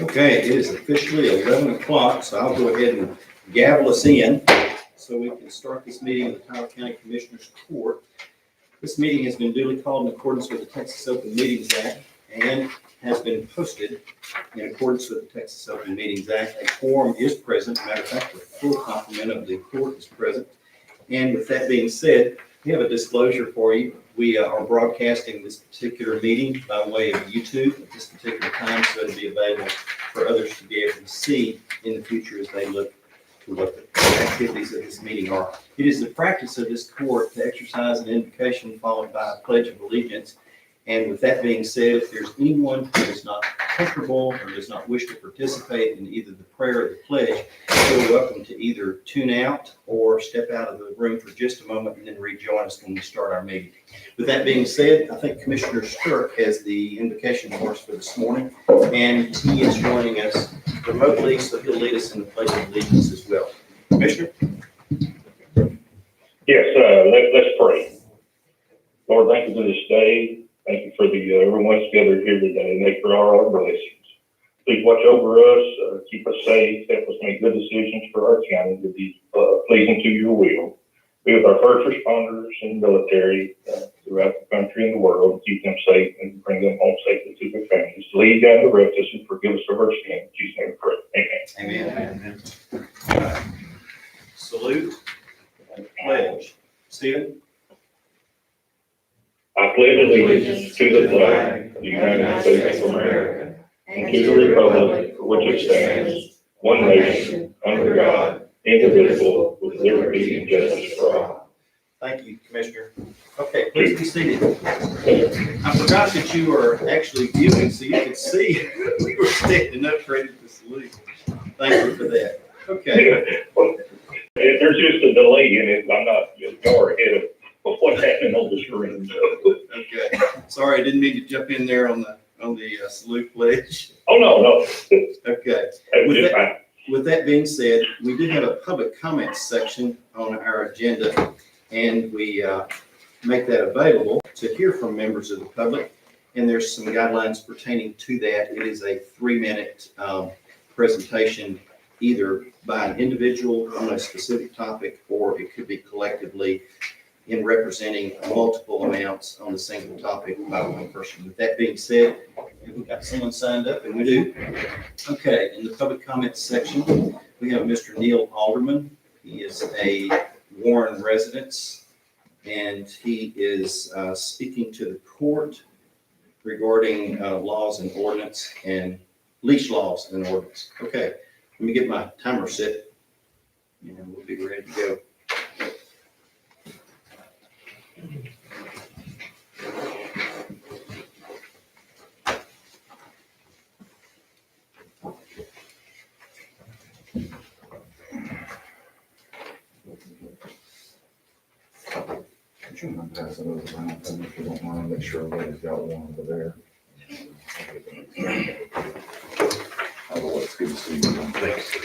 Okay, it is officially 11 o'clock, so I'll go ahead and gavel us in so we can start this meeting of the Tyler County Commissioners Court. This meeting has been duly called in accordance with the Texas Open Meetings Act and has been posted in accordance with the Texas Open Meetings Act. A quorum is present. Matter of fact, the full complement of the court is present. And with that being said, we have a disclosure for you. We are broadcasting this particular meeting by way of YouTube at this particular time, so it'll be available for others to be able to see in the future as they look to what the activities of this meeting are. It is the practice of this court to exercise an invocation followed by a pledge of allegiance. And with that being said, if there's anyone who is not comfortable or does not wish to participate in either the prayer or the pledge, you're welcome to either tune out or step out of the room for just a moment and then rejoin us when we start our meeting. With that being said, I think Commissioner Stirk has the invocation for us for this morning, and he is joining us remotely, so he'll lead us in the pledge of allegiance as well. Commissioner? Yes, let's pray. Lord, thank you for this day. Thank you for everyone's gathered here today. And thank you for all our blessings. Please watch over us, keep us safe, help us make good decisions for our county to be pleasing to your will. Be with our first responders and military throughout the country and the world, keep them safe and bring them home safely to their families. Lead, guide, and direct us and forgive us of our sin. In Jesus' name we pray. Amen. Amen. Salute and pledge. Stephen? I pledge allegiance to the flag of the United States of America and to the republic for which it stands, one nation, under God, indivisible, with liberty and justice for all. Thank you, Commissioner. Okay, please be seated. I forgot that you were actually viewing, so you could see we were standing up ready to salute. Thank you for that. Okay. There's just a delay in it. I'm not far ahead of what's happening on the screen. So. Okay. Sorry, I didn't mean to jump in there on the salute pledge. Oh, no. Okay. With that being said, we do have a public comments section on our agenda, and we make that available to hear from members of the public. And there's some guidelines pertaining to that. It is a 3-minute presentation, either by an individual on a specific topic, or it could be collectively in representing multiple amounts on the single topic by one person. With that being said, we've got someone signed up, and we do. Okay, in the public comments section, we have Mr. Neil Alderman. He is a Warren resident, and he is speaking to the court regarding laws and ordinance and leash laws and ordinance. Okay, let me get my timer set, and we'll be ready to go. Could you pass it over around if you don't mind, make sure everybody's got one over there. Otherwise, good to see you. Thanks.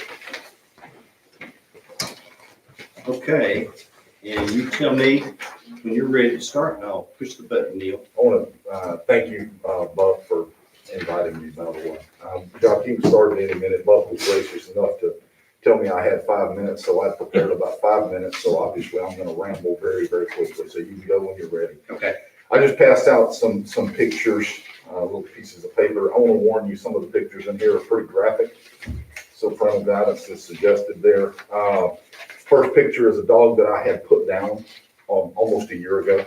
Okay, and you tell me when you're ready to start, and I'll push the button, Neil. I want to thank you, Buck, for inviting me, by the way. Jock, you can start in a minute. Buck was gracious enough to tell me I had 5 minutes, so I prepared about 5 minutes. So obviously, I'm going to ramble very, very quickly. So you can go when you're ready. Okay. I just passed out some pictures, little pieces of paper. I want to warn you, some of the pictures in here are pretty graphic. So parental guidance is suggested there. First picture is a dog that I had put down almost a year ago.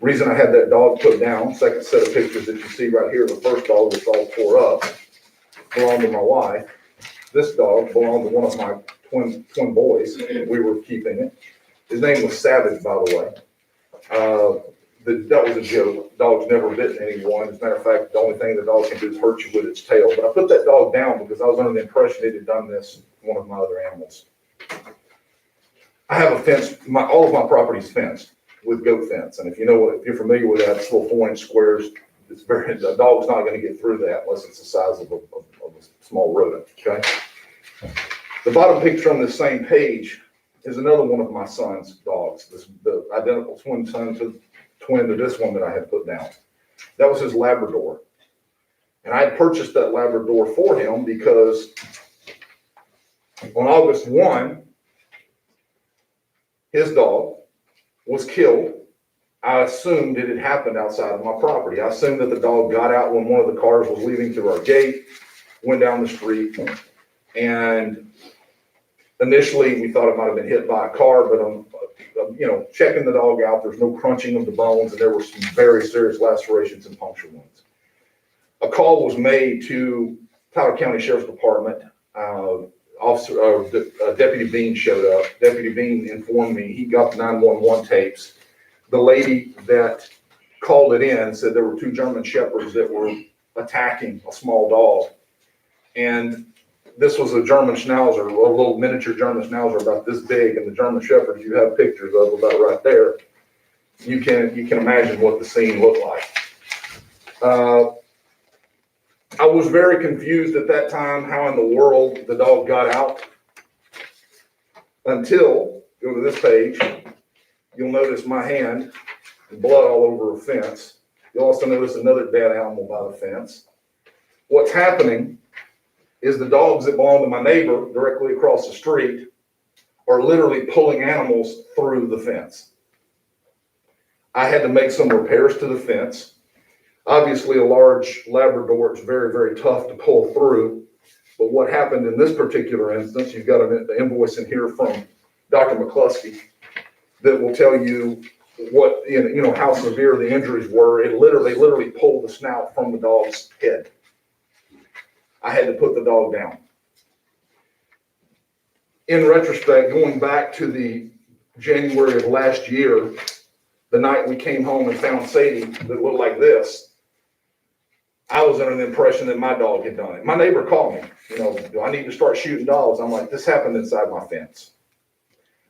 Reason I had that dog put down, second set of pictures that you see right here, the first dog was all tore up, belonged to my wife. This dog belonged to one of my twin boys. We were keeping it. His name was Savage, by the way. That was a joke. Dog's never bitten anyone. As a matter of fact, the only thing the dog can do is hurt you with its tail. But I put that dog down because I was under the impression it had done this to one of my other animals. I have a fence. All of my property is fenced with goat fence, and if you're familiar with that, it's little 4-inch squares. The dog's not going to get through that unless it's the size of a small rodent. Okay. The bottom picture on this same page is another one of my son's dogs. The identical twin to this one that I had put down. That was his Labrador, and I had purchased that Labrador for him because on August 1. His dog was killed. I assumed it had happened outside of my property. I assumed that the dog got out when one of the cars was leaving through our gate, went down the street, and initially we thought it might have been hit by a car, but checking the dog out, there's no crunching of the bones, and there were some very serious lacerations and puncture wounds. A call was made to Tyler County Sheriff's Department. Deputy Bean showed up. Deputy Bean informed me he got the 911 tapes. The lady that called it in said there were 2 German Shepherds that were attacking a small dog. And this was a German Schnauzer, a little miniature German Schnauzer about this big. And the German Shepherds you have pictures of about right there. You can imagine what the scene looked like. I was very confused at that time how in the world the dog got out until, go to this page, you'll notice my hand and blood all over a fence. You'll also notice another dead animal by the fence. What's happening is the dogs that belong to my neighbor directly across the street are literally pulling animals through the fence. I had to make some repairs to the fence. Obviously, a large Labrador is very, very tough to pull through. But what happened in this particular instance, you've got an invoice in here from Dr. McCluskey that will tell you what, how severe the injuries were. They literally pulled the snout from the dog's head. I had to put the dog down. In retrospect, going back to the January of last year, the night we came home and found Sadie that looked like this, I was under the impression that my dog had done it. My neighbor called me, do I need to start shooting dogs? I'm like, this happened inside my fence.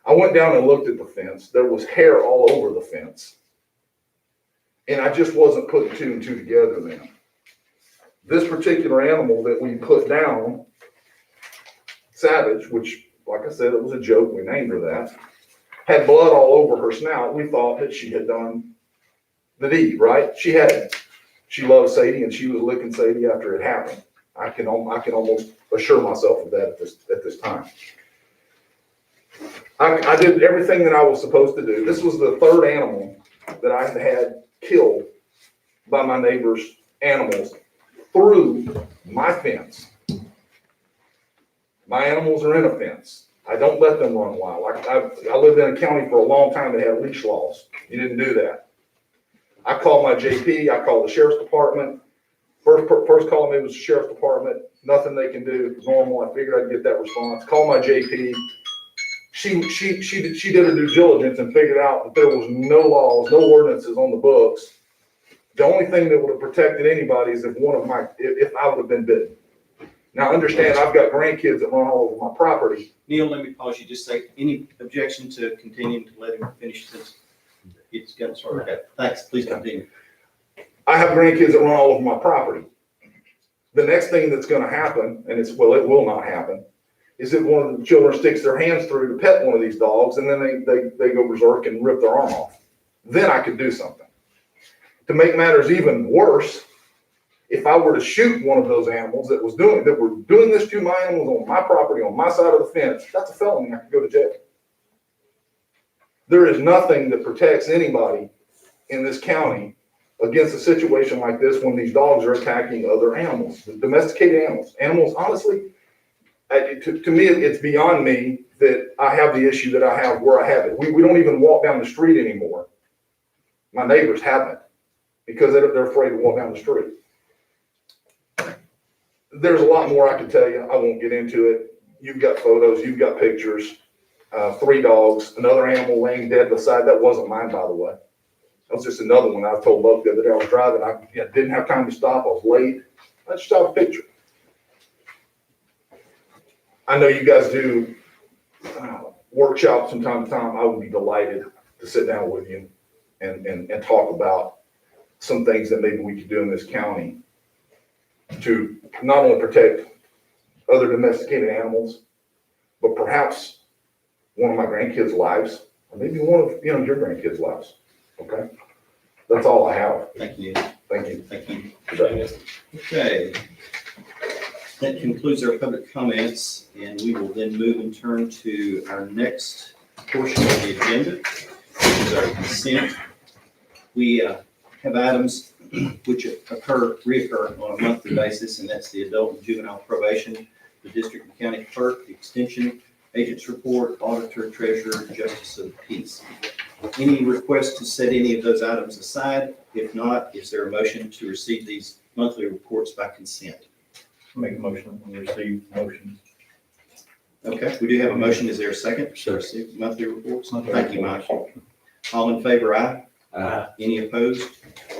I went down and looked at the fence. There was hair all over the fence. And I just wasn't putting 2 and 2 together then. This particular animal that we put down, Savage, which, like I said, it was a joke, we named her that, had blood all over her snout. We thought that she had done the deed, right? She hadn't. She loved Sadie, and she was licking Sadie after it happened. I can almost assure myself of that at this time. I did everything that I was supposed to do. This was the 3rd animal that I had killed by my neighbor's animals through my fence. My animals are in a fence. I don't let them run wild. I lived in a county for a long time that had leash laws. You didn't do that. I called my JP. I called the Sheriff's Department. First call me was the Sheriff's Department. Nothing they can do. Normal. I figured I'd get that response. Call my JP. She did her due diligence and figured out that there was no laws, no ordinances on the books. The only thing that would have protected anybody is if I would have been bitten. Now understand, I've got grandkids that run all over my property. Neil, let me pause you. Just say, any objection to continuing to let him finish this? It's gotten started. Okay, thanks. Please continue. I have grandkids that run all over my property. The next thing that's gonna happen, and it will not happen, is that one of the children sticks their hands through to pet one of these dogs, and then they go berserk and rip their arm off. Then I could do something. To make matters even worse, if I were to shoot one of those animals that were doing this to my animals on my property, on my side of the fence, that's a felony. I could go to jail. There is nothing that protects anybody in this county against a situation like this when these dogs are attacking other animals, domesticated animals. Animals, honestly, to me, it's beyond me that I have the issue that I have where I have it. We don't even walk down the street anymore. My neighbors haven't because they're afraid to walk down the street. There's a lot more I could tell you. I won't get into it. You've got photos, you've got pictures, 3 dogs, another animal laying dead beside. That wasn't mine, by the way. That was just another one. I told Buck the other day I was driving. I didn't have time to stop. I was late. I just shot a picture. I know you guys do workshops from time to time. I would be delighted to sit down with you and talk about some things that maybe we could do in this county to not only protect other domesticated animals, but perhaps one of my grandkids' lives, or maybe one of your grandkids' lives. Okay, that's all I have. Thank you. Thank you. Thank you. Okay. That concludes our public comments, and we will then move and turn to our next portion of the agenda, which is our consent. We have items which reoccur on a monthly basis, and that's the adult and juvenile probation, the district and county clerk, the extension agent's report, auditor, treasurer, justice of the peace. Any request to set any of those items aside? If not, is there a motion to receive these monthly reports by consent? Make a motion, we receive motion. Okay, we do have a motion. Is there a second? To receive monthly reports? Thank you, Mike. All in favor, aye? Aye. Any opposed?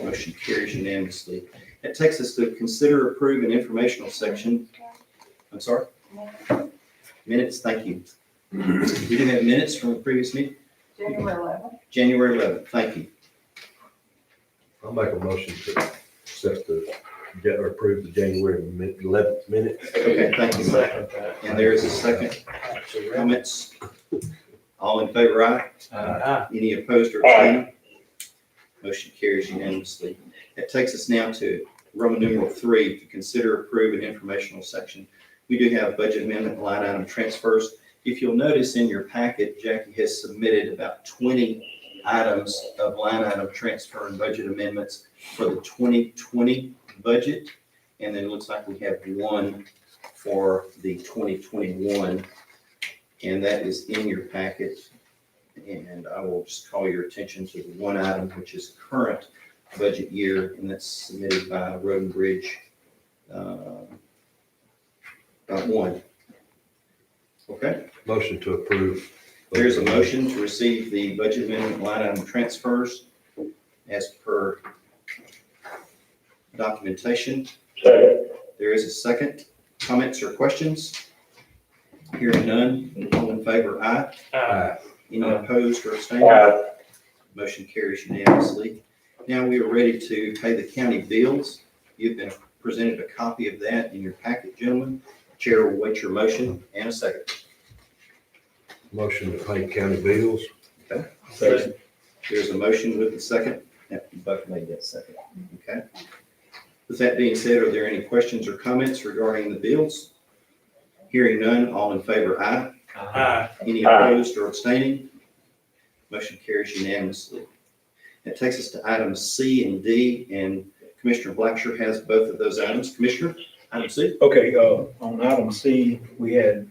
Motion carries unanimously. That takes us to consider, approve, an informational section. I'm sorry? Minutes, thank you. We do have minutes from the previous meeting? January 11th, thank you. I'll make a motion to accept or approve the January 11th minutes. Okay, thank you, Mike. And there is a second. Comments? All in favor, aye? Any opposed or abstaining? Motion carries unanimously. That takes us now to Roman numeral 3, to consider, approve, an informational section. We do have budget amendment line item transfers. If you'll notice in your packet, Jackie has submitted about 20 items of line item transfer and budget amendments for the 2020 budget. And then it looks like we have one for the 2021. And that is in your packet. And I will just call your attention to the one item, which is current budget year, and that's submitted by Road and Bridge 1. Okay, Motion to approve. there's a motion to receive the budget amendment line item transfers as per documentation. Second. There is a second. Comments or questions? Hearing none, all in favor, aye. Aye. Any opposed or abstaining? Aye. Motion carries unanimously. Now we are ready to pay the county bills. You've been presented a copy of that in your packet, gentlemen. Chair will wait your motion and a second. Motion to pay county bills. Okay. There's a motion with the second. Buck made that second. Okay. With that being said, are there any questions or comments regarding the bills? Hearing none, all in favor, aye. Aye. Any opposed or abstaining? Motion carries unanimously. That takes us to items C and D, and Commissioner Blacksher has both of those items. Commissioner, item C. Okay, on item C, we had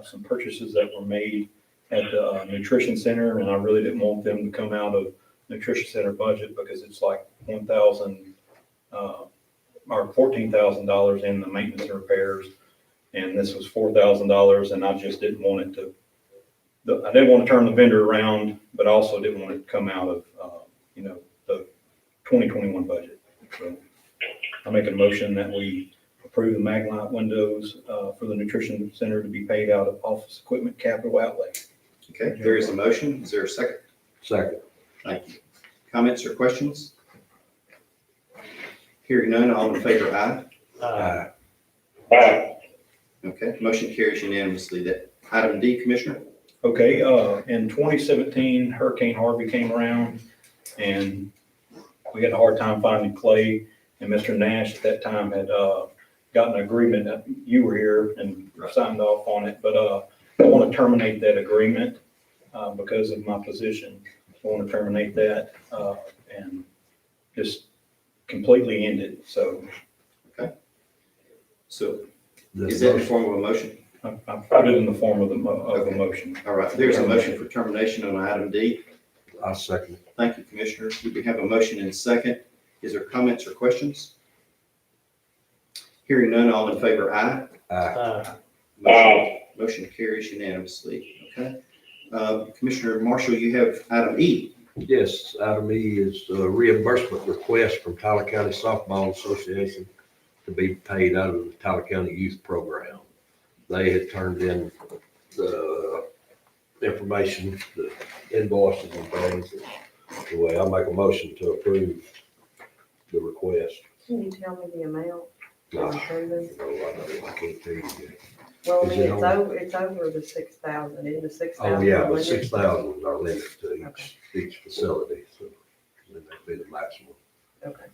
some purchases that were made at the nutrition center, and I really didn't want them to come out of nutrition center budget because it's like $1,000 or $14,000 in the maintenance and repairs, and this was $4,000, and I just didn't want it to. I didn't want to turn the vendor around, but I also didn't want it to come out of the 2021 budget. So I make a motion that we approve the Maglite windows for the nutrition center to be paid out of office equipment capital outlay. Okay, there is a motion. Is there a second? Second. Thank you. Comments or questions? Hearing none, all in favor, aye. Aye. Aye. Okay, motion carries unanimously. That item D, Commissioner? Okay, in 2017, Hurricane Harvey came around and we had a hard time finding clay. And Mr. Nash at that time had, gotten an agreement that you were here and signed off on it. But, I want to terminate that agreement, because of my position. I want to terminate that, and just completely end it. So So This is that in the motion- form of a motion? I put it in the form of of a motion. All right, there's a motion for termination on item D. I'll second it. Thank you, Commissioner. We have a motion and a second. Is there comments or questions? Hearing none, all in favor, aye. Aye. Motion carries unanimously, okay? Commissioner Marshall, you have item E. Yes, item E is a reimbursement request from Tyler County Softball Association to be paid out of the Tyler County Youth Program. They had turned in the information, the invoices and things. Anyway, I'll make a motion to approve the request. Can you tell me the amount? No, of approving? I can't tell you yet. Well, Is I mean, it it's over the 6,000, isn't the 6,000? Oh, yeah, but limit? 6,000 is our limit to each facility, so then that'd be the maximum. Okay.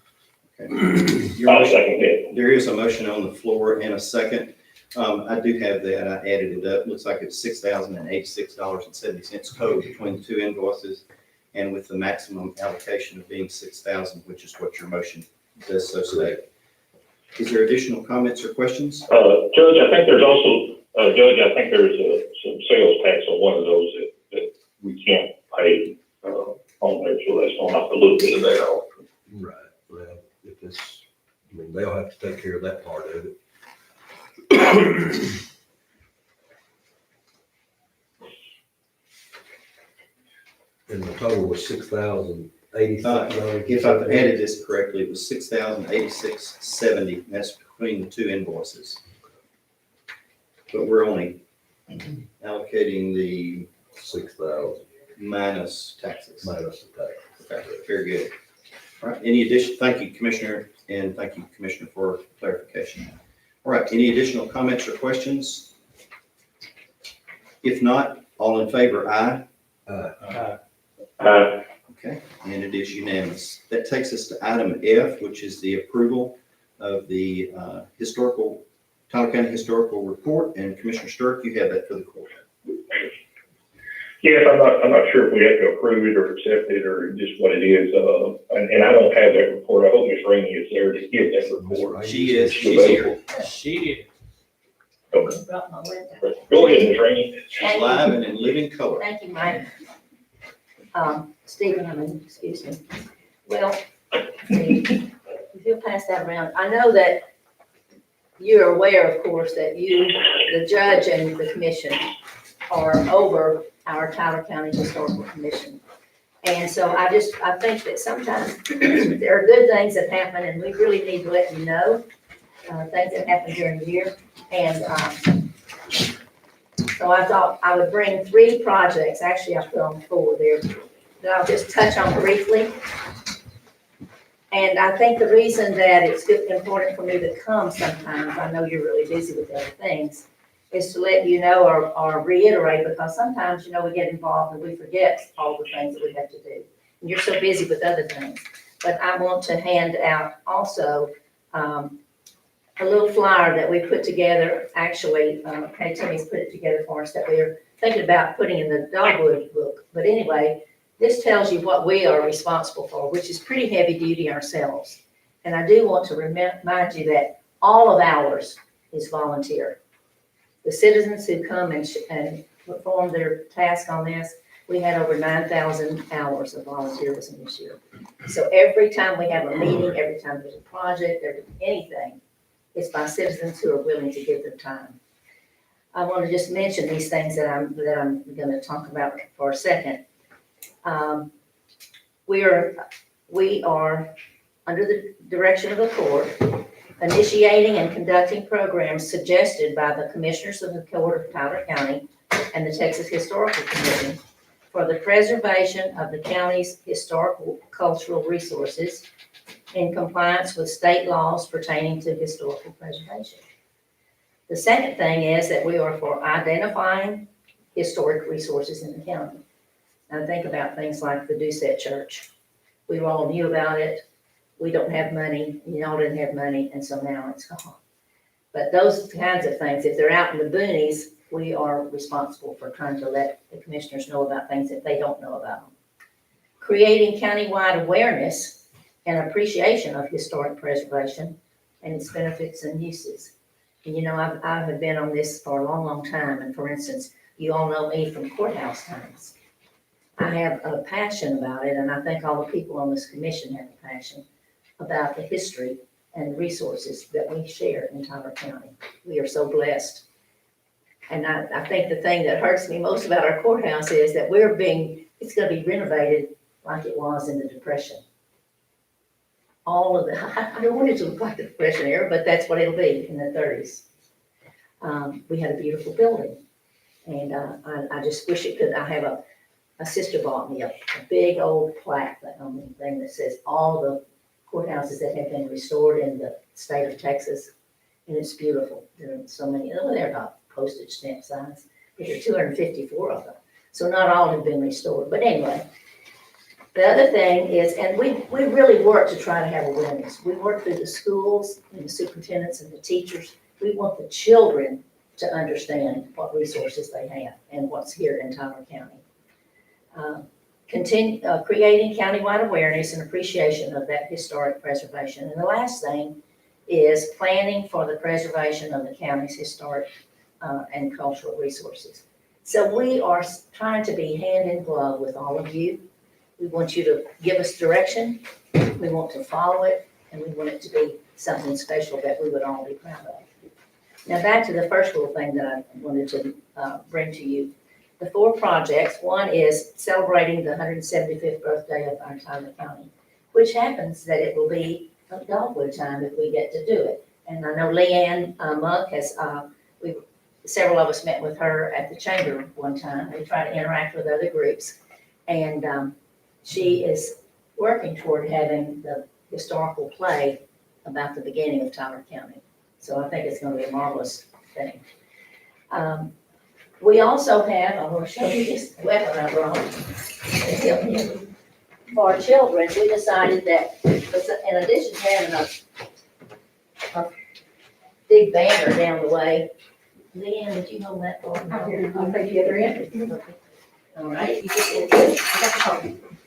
Your I'll motion- second it. There is a motion on the floor and a second. I do have that. I added it up. Looks like it's $6,086.70 code between the two invoices and with the maximum allocation of being 6,000, which is what your motion does so say. Is there additional comments or questions? Judge, I think there's also, Judge, I think there's some sales tax on one of those that we can't pay, on there, so that's gonna knock a little bit of that off. Right, well, if it's, I mean, they'll have to take care of that part of it. And the total was $6,086. If I've added this correctly, it was $6,086.70. And that's between the two invoices. But we're only allocating the 6,000 minus taxes. minus the tax. Okay, very good. All right, any addition, thank you, Commissioner, and thank you, Commissioner, for clarification. All right, any additional comments or questions? If not, all in favor, aye. Okay, and it is unanimous. That takes us to item F, which is the approval of the Tyler County Historical Report, and Commissioner Stirk, you have that for the court. Yes, I'm not sure if we have to approve it or accept it or just what it is, and I don't have that report. I hope Ms. Rainey is there to give that report. She is, she's here. She did. Okay. Brought my window. Go ahead, Ms. Rainey. She's live and in living color. Thank you, Mike. Stephen, excuse me. Well, if you'll pass that around, I know that you're aware, of course, that you, the judge and the commission are over our Tyler County Historical Commission. And so I think that sometimes there are good things that happen and we really need to let you know, things that happen during the year. And, so I thought I would bring 3 projects, actually I put on 4 there, that I'll just touch on briefly. And I think the reason that it's important for me to come sometimes, I know you're really busy with other things, is to let you know or reiterate, because sometimes, you know, we get involved and we forget all the things that we have to do. And you're so busy with other things. But I want to hand out also a little flyer that we put together, actually, Patty Timmy's put it together for us, that we're thinking about putting in the Dogwood book. But anyway, this tells you what we are responsible for, which is pretty heavy duty ourselves. And I do want to remind you that all of ours is volunteer. The citizens who come and perform their task on this, we had over 9,000 hours of volunteerism this year. So every time we have a meeting, every time there's a project, anything, it's by citizens who are willing to give their time. I want to just mention these things that I'm going to talk about for a second. We are under the direction of the court, initiating and conducting programs suggested by the commissioners of the Court of Tyler County and the Texas Historical Commission for the preservation of the county's historical cultural resources in compliance with state laws pertaining to historical preservation. The second thing is that we are for identifying historic resources in the county. Now think about things like the Doucette Church. We all knew about it. We don't have money, y'all didn't have money, and so now it's gone. But those kinds of things, if they're out in the boonies, we are responsible for trying to let the commissioners know about things that they don't know about them. Creating countywide awareness and appreciation of historic preservation and its benefits and uses. And you know, I have been on this for a long, long time, and for instance, you all know me from courthouse times. I have a passion about it, and I think all the people on this commission have a passion about the history and resources that we share in Tyler County. We are so blessed. And I think the thing that hurts me most about our courthouse is that it's gonna be renovated like it was in the Depression. All of I don't want it to look like the Depression era, but that's what it'll be in the 30s. We had a beautiful building, and I just wish it could. I have a sister bought me a big old plaque thing that says all the courthouses that have been restored in the state of Texas, and it's beautiful. There are so many. They're about postage stamp size, but there are 254 of them. So not all have been restored, but anyway. The other thing is, and we really work to try to have awareness. We work through the schools and the superintendents and the teachers. We want the children to understand what resources they have and what's here in Tyler County. Creating countywide awareness and appreciation of that historic preservation. And the last thing is planning for the preservation of the county's historic and cultural resources. So we are trying to be hand in glove with all of you. We want you to give us direction, we want to follow it, and we want it to be something special that we would all be proud of. Now back to the first little thing that I wanted to bring to you. The 4 projects, one is celebrating the 175th birthday of our Tyler County, which happens that it will be a dogwood time if we get to do it. And I know Leanne Monk has, several of us met with her at the chamber one time. We try to interact with other groups. And she is working toward having the historical play about the beginning of Tyler County. So I think it's going to be a marvelous thing. We also have, I'm going to show you this weapon I brought. For children, we decided that in addition to having a big banner down the way, Leanne, would you hold that for me? I'll take the other end. All right.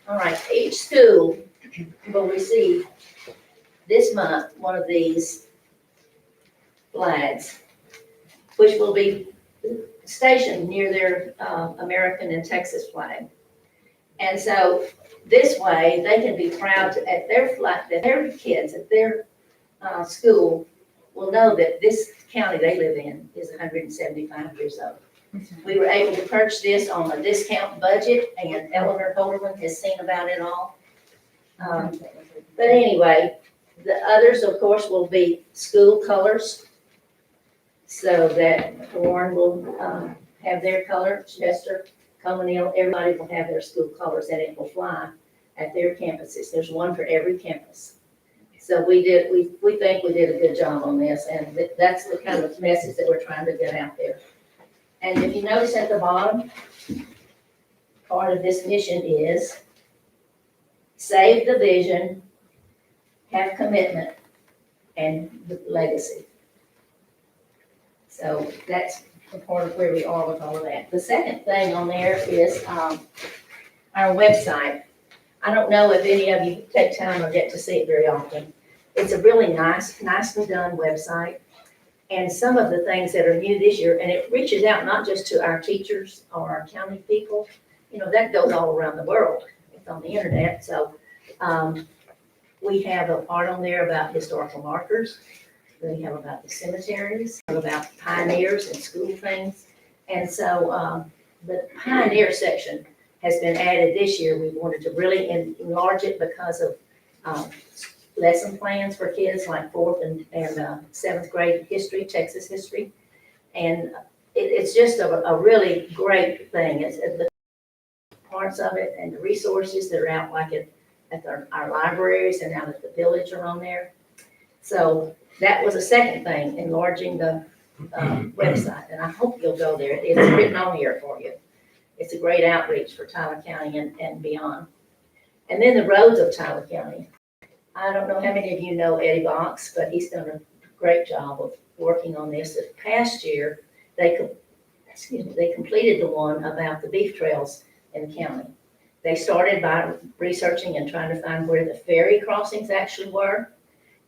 All right, each school will receive this month one of these flags, which will be stationed near their American and Texas flag. And so this way, they can be proud at their flag, that their kids at their school will know that this county they live in is 175 years old. We were able to purchase this on a discount budget, and Eleanor Holderman has seen about it all. But anyway, the others, of course, will be school colors, so that Warren will have their color, Chester, Comonville, everybody will have their school colors, and it will fly at their campuses. There's one for every campus. So we think we did a good job on this, and that's the kind of message that we're trying to get out there. And if you notice at the bottom, part of this mission is save the vision, have commitment, and legacy. So that's a part of where we are with all of that. The second thing on there is our website. I don't know if any of you take time or get to see it very often. It's a really nicely done website. And some of the things that are new this year, and it reaches out not just to our teachers or our county people, that goes all around the world. It's on the internet. So we have a part on there about historical markers. We have about the cemeteries, about pioneers and school things. And so the pioneer section has been added this year. We wanted to really enlarge it because of lesson plans for kids like 4th and 7th grade history, Texas history. And it's just a really great thing. It's the parts of it and the resources that are out like at our libraries and out at the village are on there. So that was a second thing, enlarging the website, and I hope you'll go there. It's written on here for you. It's a great outreach for Tyler County and beyond. And then the roads of Tyler County. I don't know how many of you know Eddie Box, but he's done a great job of working on this. This past year, they completed the one about the beef trails in the county. They started by researching and trying to find where the ferry crossings actually were.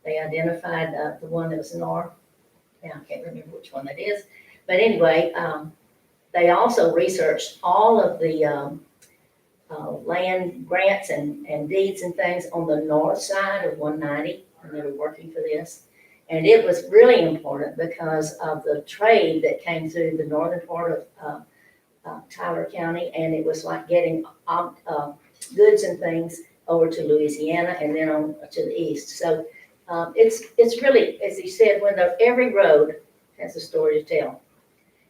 They identified the one that was north. Now, I can't remember which one that is. But anyway, they also researched all of the land grants and deeds and things on the north side of 190, and they were working for this. And it was really important because of the trade that came through the northern part of Tyler County, and it was like getting goods and things over to Louisiana and then on to the east. So it's really, as he said, every road has a story to tell.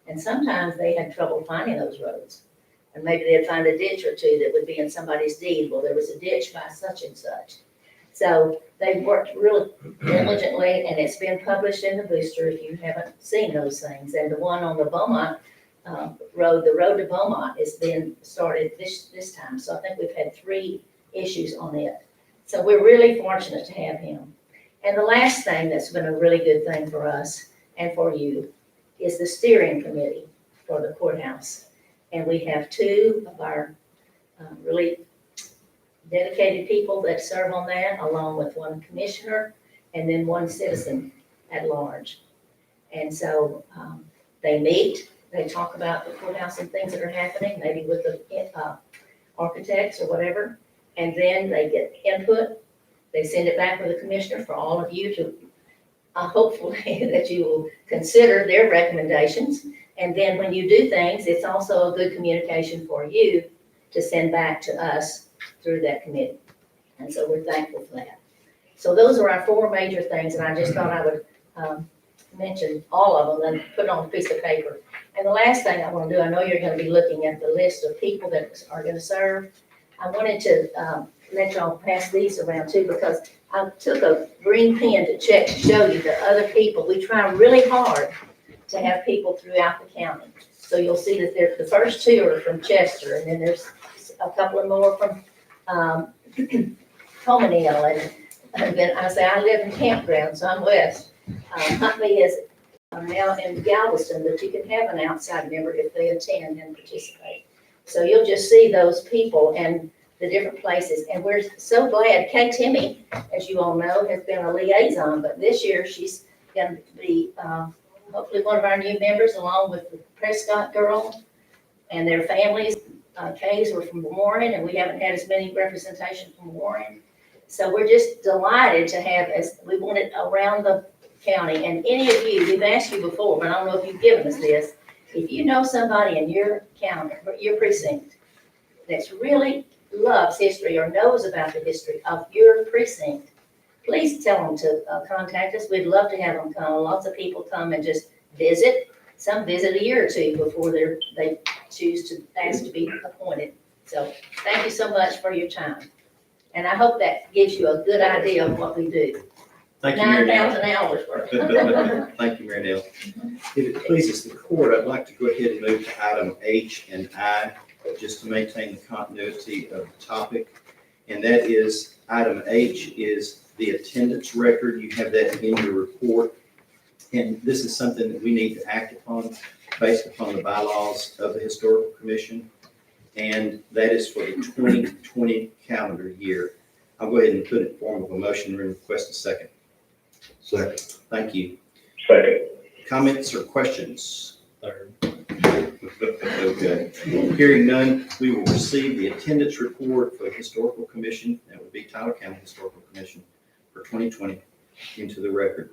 And sometimes they had trouble finding those roads. And maybe they'd find a ditch or two that would be in somebody's deed. Well, there was a ditch by such and such. So they worked really diligently, and it's been published in the Booster if you haven't seen those things. And the one on the Beaumont road, the road to Beaumont, is being started this time. So I think we've had 3 issues on it. So we're really fortunate to have him. And the last thing that's been a really good thing for us and for you is the steering committee for the courthouse. And we have 2 of our really dedicated people that serve on that, along with 1 commissioner and then 1 citizen at large. And so they meet, they talk about the courthouse and things that are happening, maybe with the architects or whatever. And then they get input. They send it back with the commissioner for all of you to hopefully that you will consider their recommendations. And then when you do things, it's also a good communication for you to send back to us through that committee. And so we're thankful for that. So those are our 4 major things, and I just thought I would mention all of them and put it on a piece of paper. And the last thing I want to do, I know you're going to be looking at the list of people that are going to serve. I wanted to let y'all pass these around too, because I took a green pen to check to show you the other people. We try really hard to have people throughout the county. So you'll see that the first 2 are from Chester, and then there's a couple of more from Cominale. And then I say, I live in Campground, so I'm west. Huntley is now in Galveston, but you can have an outside member if they attend and participate. So you'll just see those people and the different places. And we're so glad. Kay Timmy, as you all know, has been a liaison, but this year she's going to be hopefully one of our new members, along with the Prescott girl and their families. Kay's were from Warren, and we haven't had as many representation from Warren. So we're just delighted to have, as we want it around the county. And any of you, we've asked you before, but I don't know if you've given us this. If you know somebody in your county, your precinct, that's really loves history or knows about the history of your precinct, please tell them to contact us. We'd love to have them come. Lots of people come and just visit. Some visit a year or 2 before they choose to ask to be appointed. So thank you so much for your time. And I hope that gives you a good idea of what we do. Thank you, Mary Nell. 9,000 hours worth. Thank you, Mary Nell. If it pleases the court, I'd like to go ahead and move to item H and I, just to maintain the continuity of the topic. And that is, item H is the attendance record. You have that in your report. And this is something that we need to act upon based upon the bylaws of the Historical Commission. And that is for the 2020 calendar year. I'll go ahead and put it in form of a motion and request a second. Second. Thank you. Second. Comments or questions? 3rd. Okay. Hearing none, we will receive the attendance report for the Historical Commission. That would be Tyler County Historical Commission for 2020 into the record.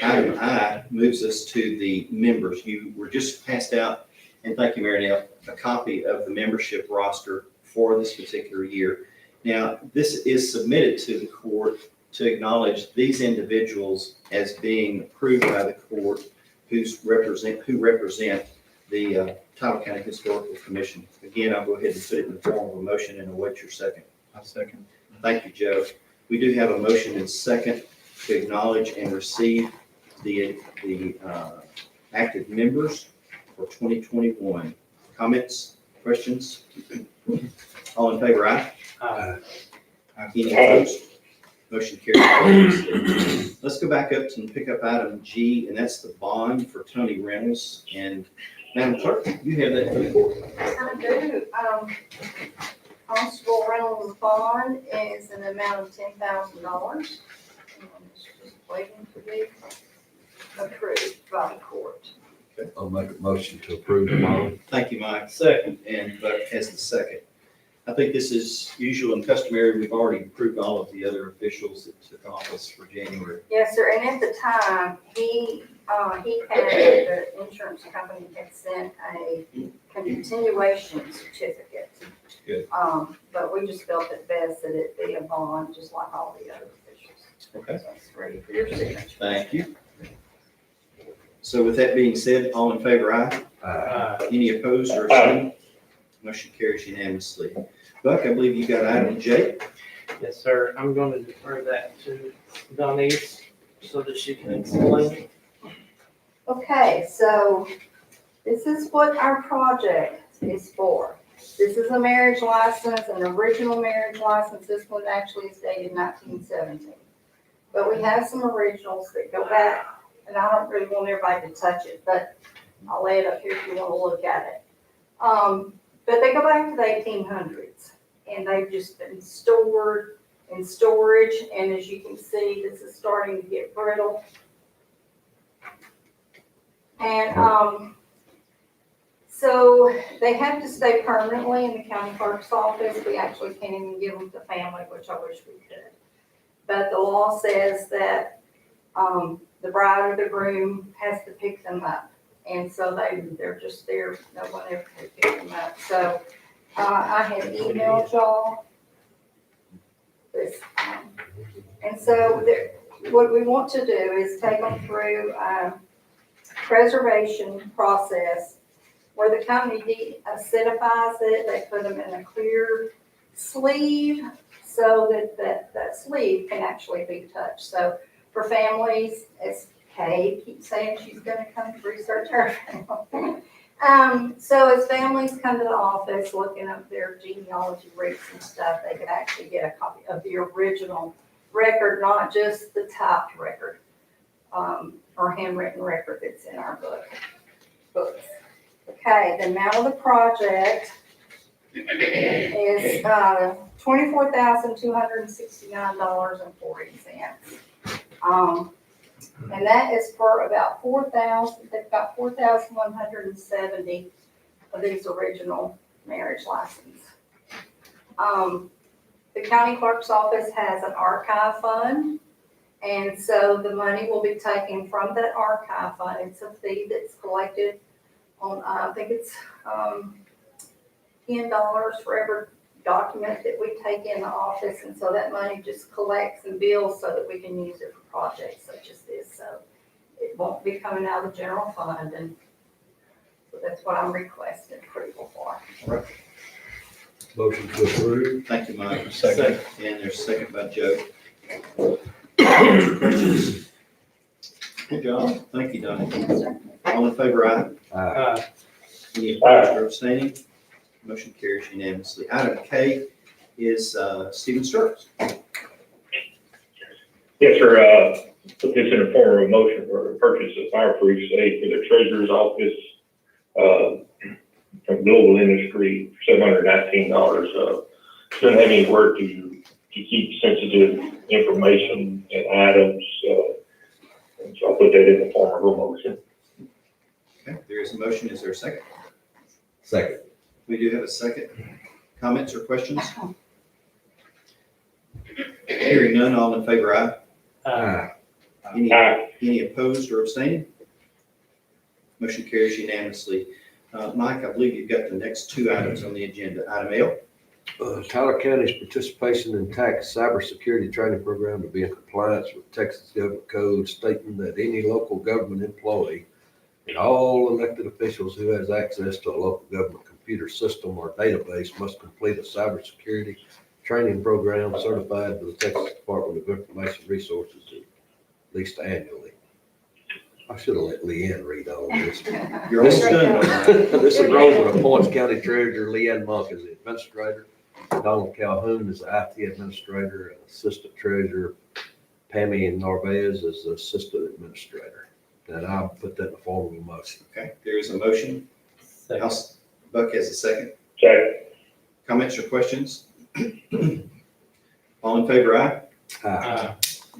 Item I moves us to the members. You were just passed out, and thank you, Mary Nell, a copy of the membership roster for this particular year. Now, this is submitted to the court to acknowledge these individuals as being approved by the court who represent the Tyler County Historical Commission. Again, I'll go ahead and put it in the form of a motion and await your second. I second. Thank you, Joe. We do have a motion and second to acknowledge and receive the active members for 2021. Comments, questions? All in favor, aye? Any opposed? Motion carries. Let's go back up and pick up item G, and that's the bond for Tony Reynolds. And Madam Clerk, you have that report. I do. Constable Reynolds' bond is an amount of $10,000. It's just waiting to be approved by the court. I'll make a motion to approve the bond. Thank you, Mike. Second. And Buck has the second. I think this is usual and customary. We've already approved all of the other officials that took office for January. Yes, sir, and at the time, he the insurance company had sent a continuation certificate. Good. But we just felt it best that it be a bond, just like all the other officials. Okay. So it's ready for your signature. Thank you. So with that being said, all in favor, aye? Any opposed or abstaining? Motion carries unanimously. Buck, I believe you got item J. Yes, sir. I'm going to defer that to Denise so that she can explain. Okay, so this is what our project is for. This is a marriage license, an original marriage license. This one actually is dated 1917. But we have some originals that go back, and I don't really want everybody to touch it, but I'll lay it up here if you want to look at it. But they go back to the 1800s, and they've just been stored in storage, and as you can see, this is starting to get brittle. And so they have to stay permanently in the county clerk's office. We actually can't even give them to family, which I wish we could. But the law says that the bride or the groom has to pick them up. And so they're just there, no one ever can pick them up. So I had emailed y'all this. And so what we want to do is take them through preservation process where the company acidifies it. They put them in a clear sleeve so that sleeve can actually be touched. So for families, as Kay keeps saying she's gonna come to research her family. So as families come to the office looking up their genealogy rates and stuff, they can actually get a copy of the original record, not just the typed record, or handwritten record that's in our books. Okay, the amount of the project is $24,269.40. And that is for about 4,000, they've got 4,170 of these original marriage licenses. The county clerk's office has an archive fund, and so the money will be taken from that archive fund. It's a fee that's collected on, I think it's $10 for every document that we take in the office, and so that money just collects and bills so that we can use it for projects such as this. So it won't be coming out of the general fund, and so that's what I'm requesting approval for. Motion to approve. Thank you, Mike. Second. And there's a second by Joe. Questions? Good job. Thank you, Donnie. Yes, sir. All in favor, aye? Any opposed or abstaining? Motion carries unanimously. Item K is Stephen Sturts. Yes, sir, put this in the form of a motion for the purchase of fireproof safe for the treasurer's office, from Global Industry, $719. Shouldn't have any work to keep sensitive information and items, and so I'll put that in the form of a motion. Okay, there is a motion. Is there a second? Second. We do have a second. Comments or questions? Hearing none, all in favor, aye? Any opposed or abstaining? Motion carries unanimously. Mike, I believe you've got the next two items on the agenda. Item L. Tyler County's participation in tax cybersecurity training program to be in compliance with Texas Government Code stating that any local government employee and all elected officials who has access to a local government computer system or database must complete a cybersecurity training program certified by the Texas Department of Information Resources at least annually. I should have let Leanne read all this. You're almost done with that. This is Roseland appoints county treasurer, Leanne Monk is the administrator, Donald Calhoun is the IT administrator, and assistant treasurer, Pammy Narvaez is the assistant administrator. And I'll put that in the form of a motion. Okay, there is a motion. House, Buck has a second. Second. Comments or questions? All in favor, aye?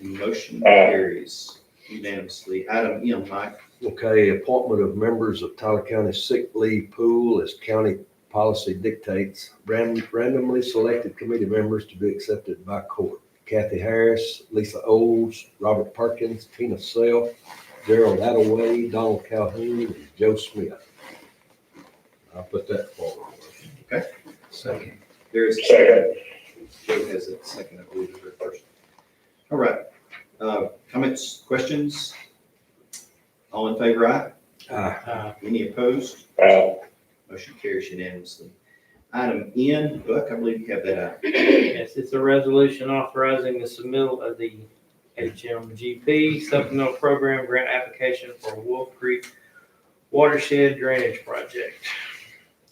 Motion carries unanimously. Item M, Mike. Okay, appointment of members of Tyler County Sick Leave Pool as county policy dictates. Randomly selected committee members to be accepted by court. Kathy Harris, Lisa Olds, Robert Perkins, Tina Self, Gerald Attaway, Donald Calhoun, and Joe Smith. I'll put that forward. Okay. Second. There is a Second. Joe has a second, I believe, or first. All right. Comments, questions? All in favor, aye? Any opposed? Motion carries unanimously. Item N, Buck, I believe you have that out. Yes, it's a resolution authorizing the submittal of the HMGP supplemental program grant application for Wolf Creek Watershed Drainage Project.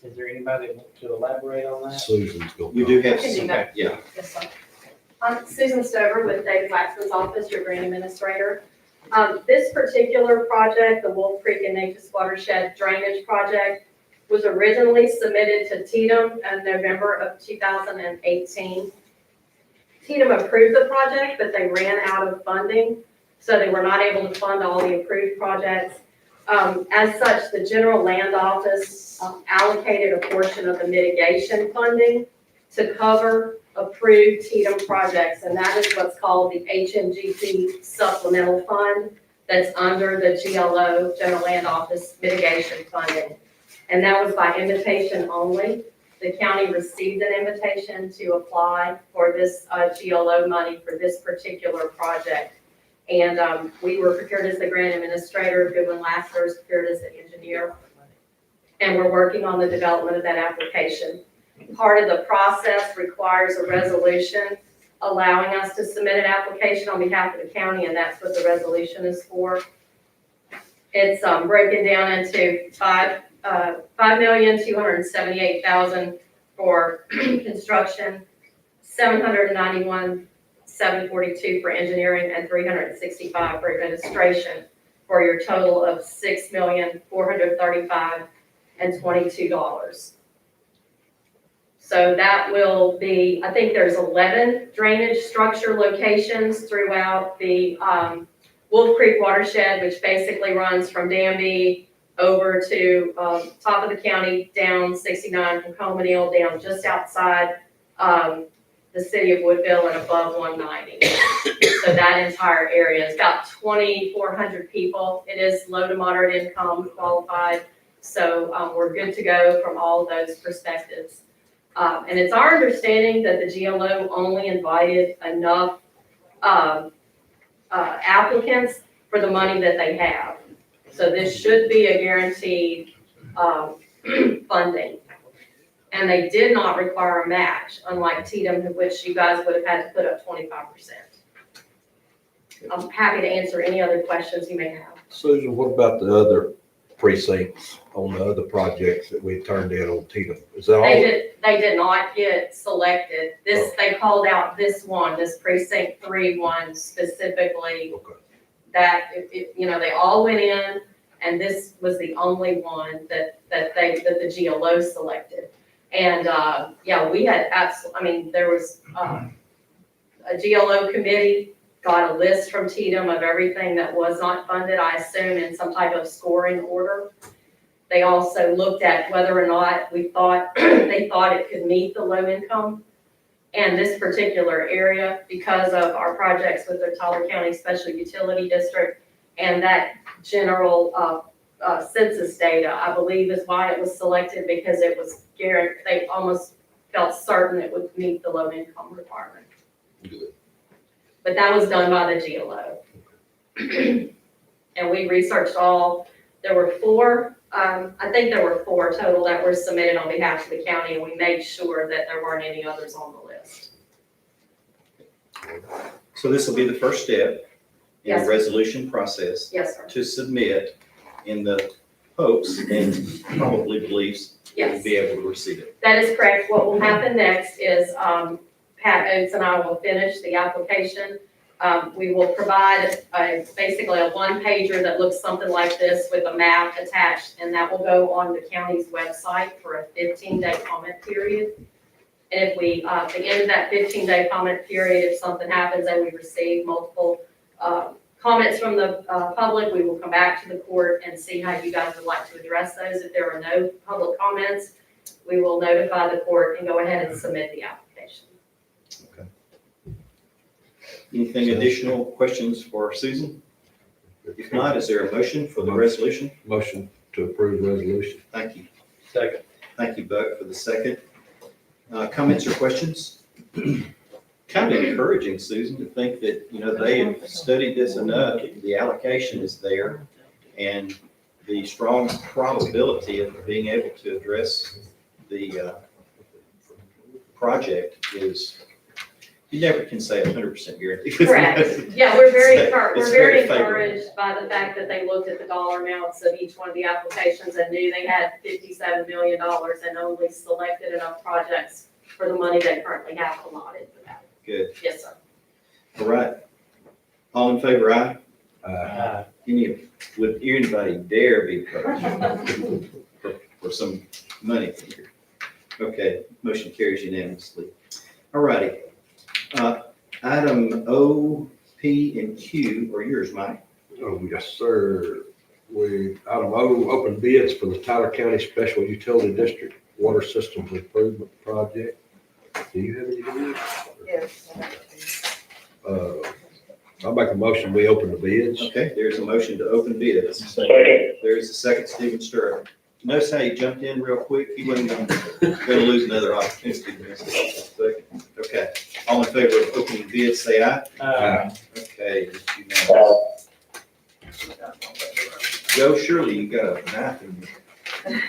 Is there anybody that want to elaborate on that? Susan's going. We do have Can do some, that. yeah. Yes, sir. I'm Susan Stover with David Waxman's office, your grant administrator. This particular project, the Wolf Creek and Neches Watershed Drainage Project, was originally submitted to TDM in November of 2018. TDM approved the project, but they ran out of funding, so they were not able to fund all the approved projects. As such, the General Land Office allocated a portion of the mitigation funding to cover approved TDM projects, and that is what's called the HMGP Supplemental Fund that's under the GLO, General Land Office mitigation funding. And that was by invitation only. The county received an invitation to apply for this GLO money for this particular project. And we were prepared as the grant administrator, Goodwin Lasser is prepared as the engineer, and we're working on the development of that application. Part of the process requires a resolution allowing us to submit an application on behalf of the county, and that's what the resolution is for. It's broken down into $5,278,000 for construction, $791,742 for engineering, and $365 for administration, for your total of $6,435,022. So that will be, I think there's 11 drainage structure locations throughout the Wolf Creek watershed, which basically runs from Danby over to top of the county, down 69 from Comonil, down just outside the city of Woodville and above 190. So that entire area is about 2,400 people. It is low to moderate income qualified. So we're good to go from all of those perspectives. And it's our understanding that the GLO only invited enough applicants for the money that they have. So this should be a guaranteed funding. And they did not require a match, unlike TDM, which you guys would have had to put up 25%. I'm happy to answer any other questions you may have. Susan, what about the other precincts on the other projects that we turned in on TDM? Is that all? They did not get selected. They called out this one, this precinct 3 one specifically. Okay. That they all went in, and this was the only one that the GLO selected. And we had there was a GLO committee got a list from TDM of everything that was not funded, I assume in some type of scoring order. They also looked at whether or not they thought it could meet the low income. And this particular area, because of our projects with the Tyler County Special Utility District and that general census data, I believe is why it was selected, because it was guaranteed, they almost felt certain it would meet the low income requirement. Good. But that was done by the GLO. And we researched there were 4, I think there were 4 total that were submitted on behalf of the county, and we made sure that there weren't any others on the list. So this will be the first step. in Yes. the resolution process Yes, sir. to submit in the hopes and probably beliefs that we'll Yes. be able to receive it. That is correct. What will happen next is, Pat Oates and I will finish the application. We will provide basically a one-pager that looks something like this with a map attached, and that will go on the county's website for a 15-day comment period. And if we, at the end of that 15-day comment period, if something happens and we receive multiple comments from the public, we will come back to the court and see how you guys would like to address those. If there are no public comments, we will notify the court and go ahead and submit the application. Anything additional questions for Susan? If not, is there a motion for the resolution? Motion to approve resolution. Thank you. Second. Thank you, Buck, for the second. Comments or questions? Kind of encouraging, Susan, to think that, they have studied this enough, the allocation is there, and the strong probability of being able to address the project is, you never can say 100% guarantee. Correct. Yeah, we're very, It's we're very favorable. encouraged by the fact that they looked at the dollar amounts of each one of the applications and knew they had $57 million and only selected enough projects for the money they currently have allotted for that. Good. Yes, sir. All right. All in favor, aye? Uh, Would anybody dare be opposed for some money here? Okay, motion carries unanimously. All righty. Item O, P, and Q are yours, Mike. Oh, yes, sir. Item O, open bids for the Tyler County Special Utility District Water Systems Improvement Project. Do you have any bids? Yes. I'll make a motion, we open the bids. Okay, there's a motion to open bids. Second. There's a second, Stephen Sturrow. Notice how he jumped in real quick. He wasn't gonna lose another opportunity. Okay, all in favor of opening bids, say aye. Okay, it's unanimous. Joe, surely you got a knife in you.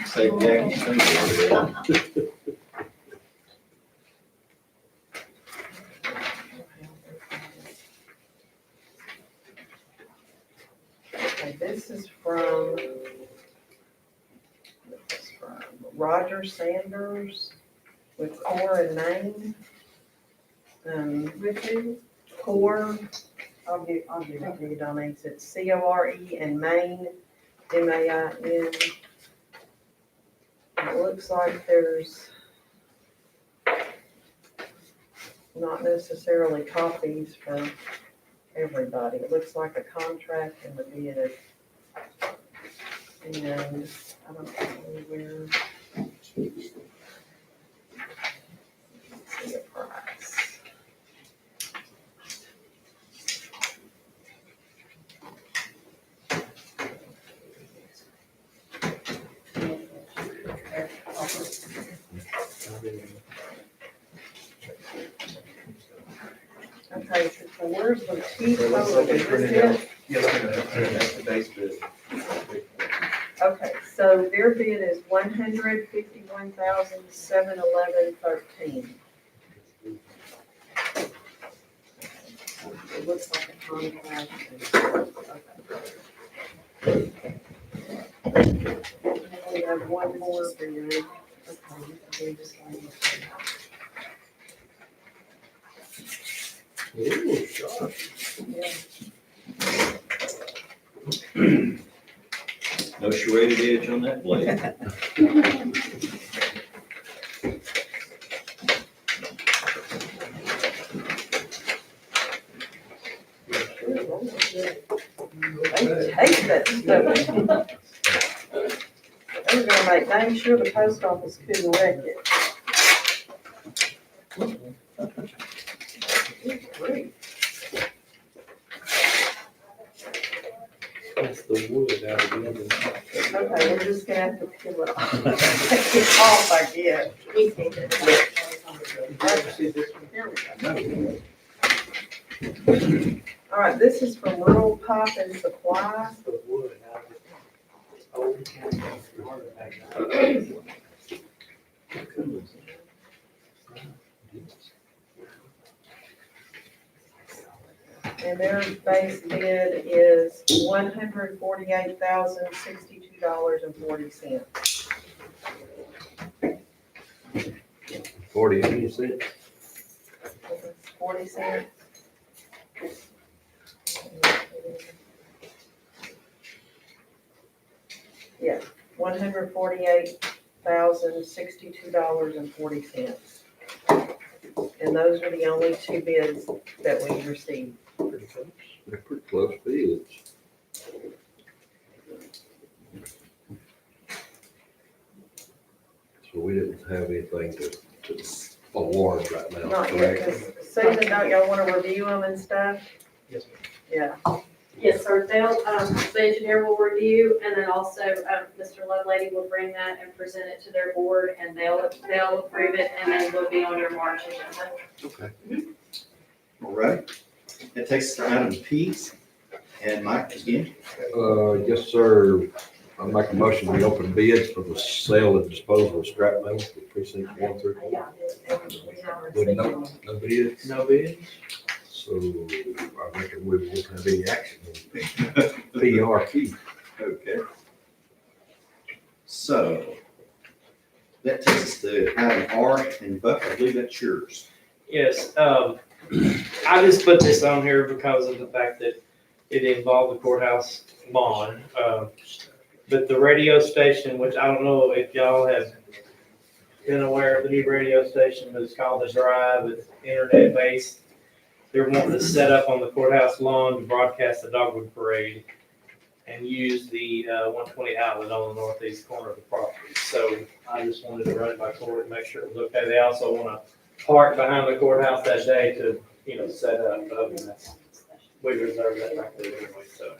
Save Jackie's finger over there. Okay, this is from Roger Sanders with Core in Maine. With you? Core, I'll give it to you, Donnie. It's C-O-R-E and Maine, M-A-I-N. It looks like there's not necessarily copies for everybody. It looks like a contract and the bid. And I don't know where. See a price. Okay, so where's the T code? Is this it? Yes, ma'am. That's the base bid. Okay, so their bid is $151,711.13. It looks like a contract. Okay. We have one more bid. Okay, Ooh, sure. No serrated edge on that blade. They hate that stuff. They were gonna make dang sure the post office couldn't wreck it. Good grief. That's the wood out of the oven. Okay, we're just gonna have to peel it off. Take it off, I guess. Here we go. All right, this is from Rural Pipe and Supply. The wood out of And their base bid is $148,062.40. 40 cents. 40 cents. Yeah, $148,062.40. And those are the only two bids that we received. Pretty close. They're pretty close bids. So we didn't have anything to award right now, Not yet, correct? because Susan, don't y'all want to review them and stuff? Yes, Yeah. Yes, sir. They'll, the engineer will review, and then also, Mr. Lovelady will bring that and present it to their board, and they'll approve it, and then we'll be on your March agenda. Okay. All right. That takes us to item P. And Mike, again, Yes, sir. I make a motion, we open bids for the sale and disposal of scrap metal for precinct 1 through 4. With no bids, No bids? so I reckon we won't have any action on PRQ. okay. So that takes us to item R, and Buck, I believe that's yours. Yes, I just put this on here because of the fact that it involved the courthouse bond. But the radio station, which I don't know if y'all have been aware of the new radio station, but it's called The Drive, it's internet based. They're wanting to set up on the courthouse lawn to broadcast the Dogwood Parade and use the 120 outlet on the northeast corner of the property. So I just wanted to run it by court and make sure it was okay. They also want to park behind the courthouse that day to, set up. But other than that, we reserve that back there anyway. So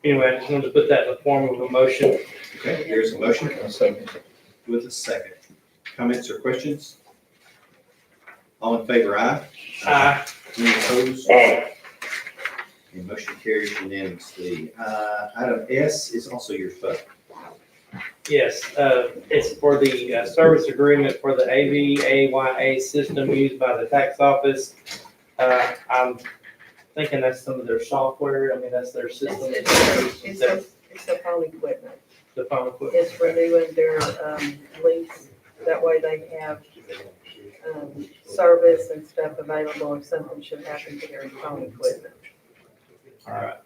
anyway, I just wanted to put that in the form of a motion. Okay, here's a motion I'll second. with a second. Comments or questions? All in favor, aye? Any opposed? Aye. The motion carries unanimously. Item S is also your vote. Yes, it's for the service agreement for the AVAYA system used by the tax office. I'm thinking that's some of their software. I mean, that's their system. It's a phone equipment. The phone equipment. It's renewing their lease. That way they have service and stuff available if something should happen to their phone equipment. All right.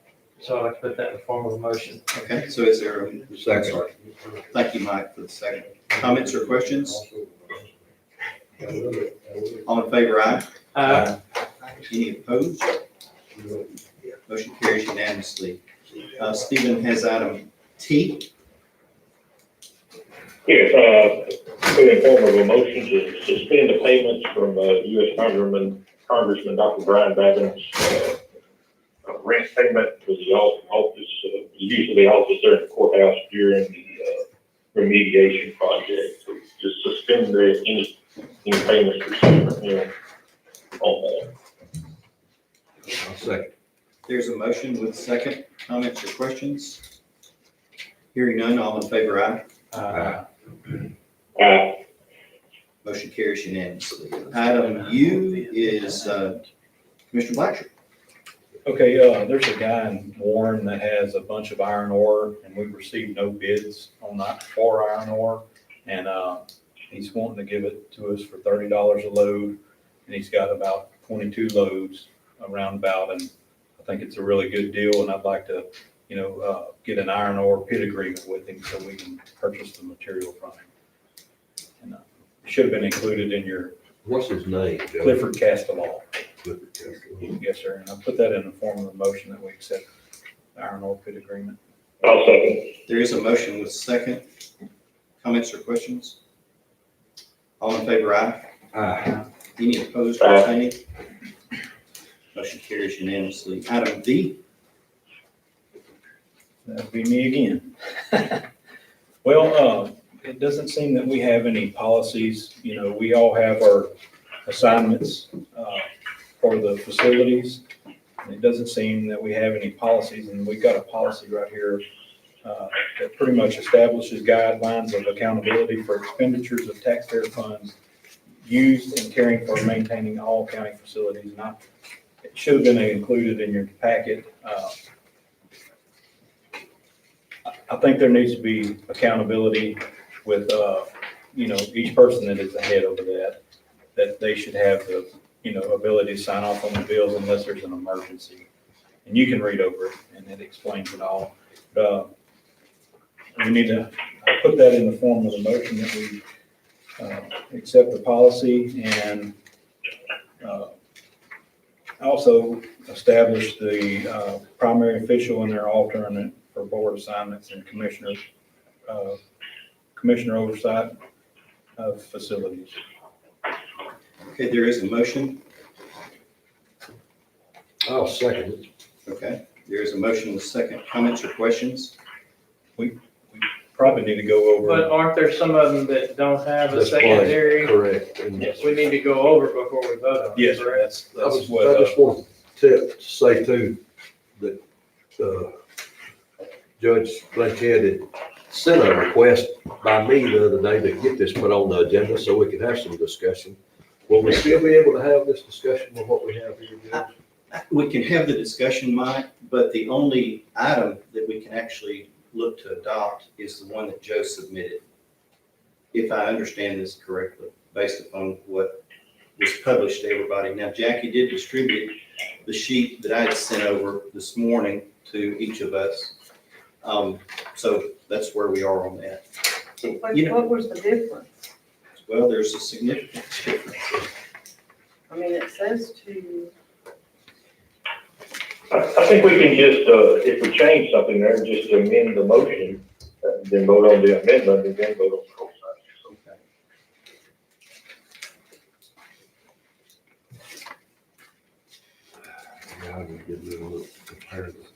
So I'd like to put that in the form of a motion. Okay, so is there a Second. Sorry. Thank you, Mike, for the second. Comments or questions? All in favor, aye? Any opposed? Motion carries unanimously. Stephen has item T. Yes, put in form of a motion to suspend the payments from, U.S. Congressman Dr. Brian Babin's, rent payment for the office, the use of the office there in the courthouse during the, remediation project. So just suspend any payments received from him on that. I'll second. There's a motion with a second. Comments or questions? Hearing none, all in favor, aye? Motion carries unanimously. Item U is Commissioner Blatcher. Okay, there's a guy in Warren that has a bunch of iron ore, and we've received no bids on that for iron ore. And, he's wanting to give it to us for $30 a load, and he's got about 22 loads around about, and I think it's a really good deal, and I'd like to, get an iron ore pit agreement with him so we can purchase the material from him. And, should have been included in your What's his name, Joe? Clifford Castellall. Clifford Castle. Yes, sir, and I put that in the form of a motion that we accept the iron ore pit agreement. I'll second. There is a motion with a second. Comments or questions? All in favor, aye? Aye. Any opposed or abstaining? Motion carries unanimously. Item D. That'd be me again. Well, it doesn't seem that we have any policies. We all have our assignments for the facilities. And it doesn't seem that we have any policies, and we've got a policy right here that pretty much establishes guidelines of accountability for expenditures of taxpayer funds used in caring for and maintaining all county facilities. And it should have been included in your packet. I think there needs to be accountability with, each person that is the head over that they should have the, ability to sign off on the bills unless there's an emergency. And you can read over it and it explains it all. But, we need to put that in the form of a motion that we, accept the policy and, also establish the, primary official and their alternate for board assignments and commissioner oversight of facilities. Okay, there is a motion. I'll second it. Okay, there is a motion with a second. Comments or questions? Probably need to go But over, aren't there some of them that don't have a That's fine. secondary? Correct. And yes, We need to go over before we vote on it, yes, correct? that's I what, just want to say too, that, Judge Blanchett had sent a request by me the other day to get this put on the agenda so we could have some discussion. Will we still be able to have this discussion with what we have here, Judge? We can have the discussion, Mike, but the only item that we can actually look to adopt is the one that Joe submitted. If I understand this correctly, based upon what was published to everybody. Now, Jackie did distribute the sheet that I had sent over this morning to each of us. So that's where we are on that. What was the difference? Well, there's a significant difference. I mean, it says to, I think we can just, if we change something there, just amend the motion, then vote on the amendment, and then vote on the whole thing. Okay. Yeah, I can get a little comparative.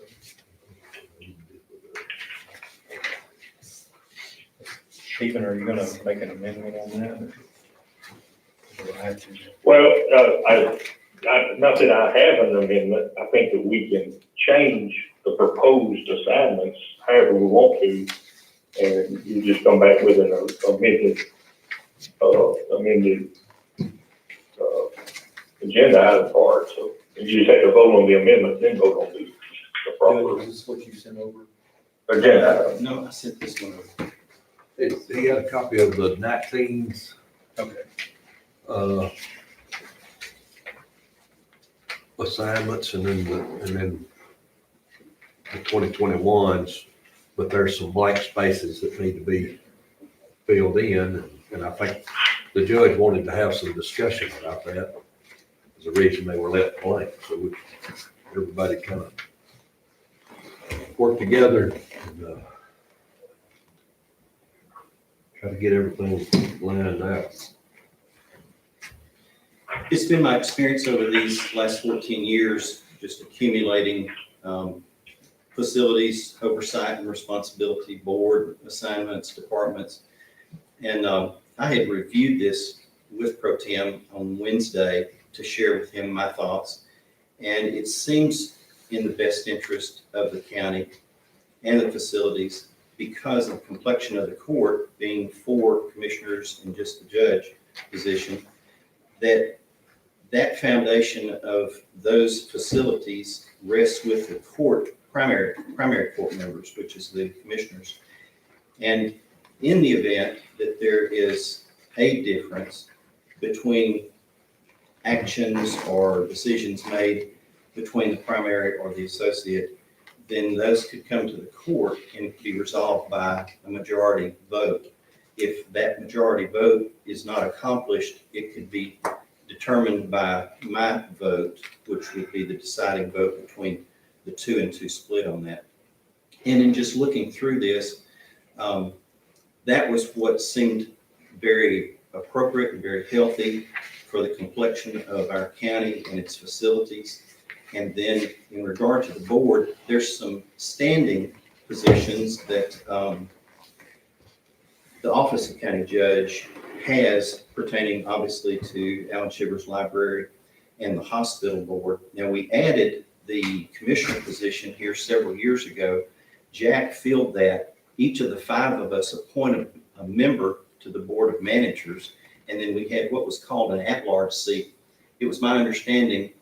Stephen, are you gonna make an amendment on that? Or do I have to? Well, not that I have an amendment, I think that we can change the proposed assignments however we want to, and you just come back with an amended agenda item part, so you just have to vote on the amendment, then vote on the proper Is this what you sent over? agenda item. No, I sent this one over. He had a copy of the 19's, Okay. assignments and then the 2021s, but there's some blank spaces that need to be filled in. And I think the judge wanted to have some discussion about that. As a reason they were left blank. So everybody kind of worked together and try to get everything lined out. It's been my experience over these last 14 years, just accumulating facilities, oversight and responsibility, board assignments, departments. And I had reviewed this with Pro Tem on Wednesday to share with him my thoughts. And it seems in the best interest of the county and the facilities, because of the complexion of the court being 4 commissioners and just the judge position, that foundation of those facilities rests with the court, primary court members, which is the commissioners. And in the event that there is a difference between actions or decisions made between the primary or the associate, then those could come to the court and be resolved by a majority vote. If that majority vote is not accomplished, it could be determined by my vote, which would be the deciding vote between the 2-2 split on that. And in just looking through this, that was what seemed very appropriate and very healthy for the complexion of our county and its facilities. And then in regard to the board, there's some standing positions that the Office of County Judge has pertaining obviously to Alan Shivers Library and the hospital board. Now, we added the commissioner position here several years ago. Jack filled that. Each of the 5 of us appointed a member to the board of managers, and then we had what was called an at-large seat. It was my understanding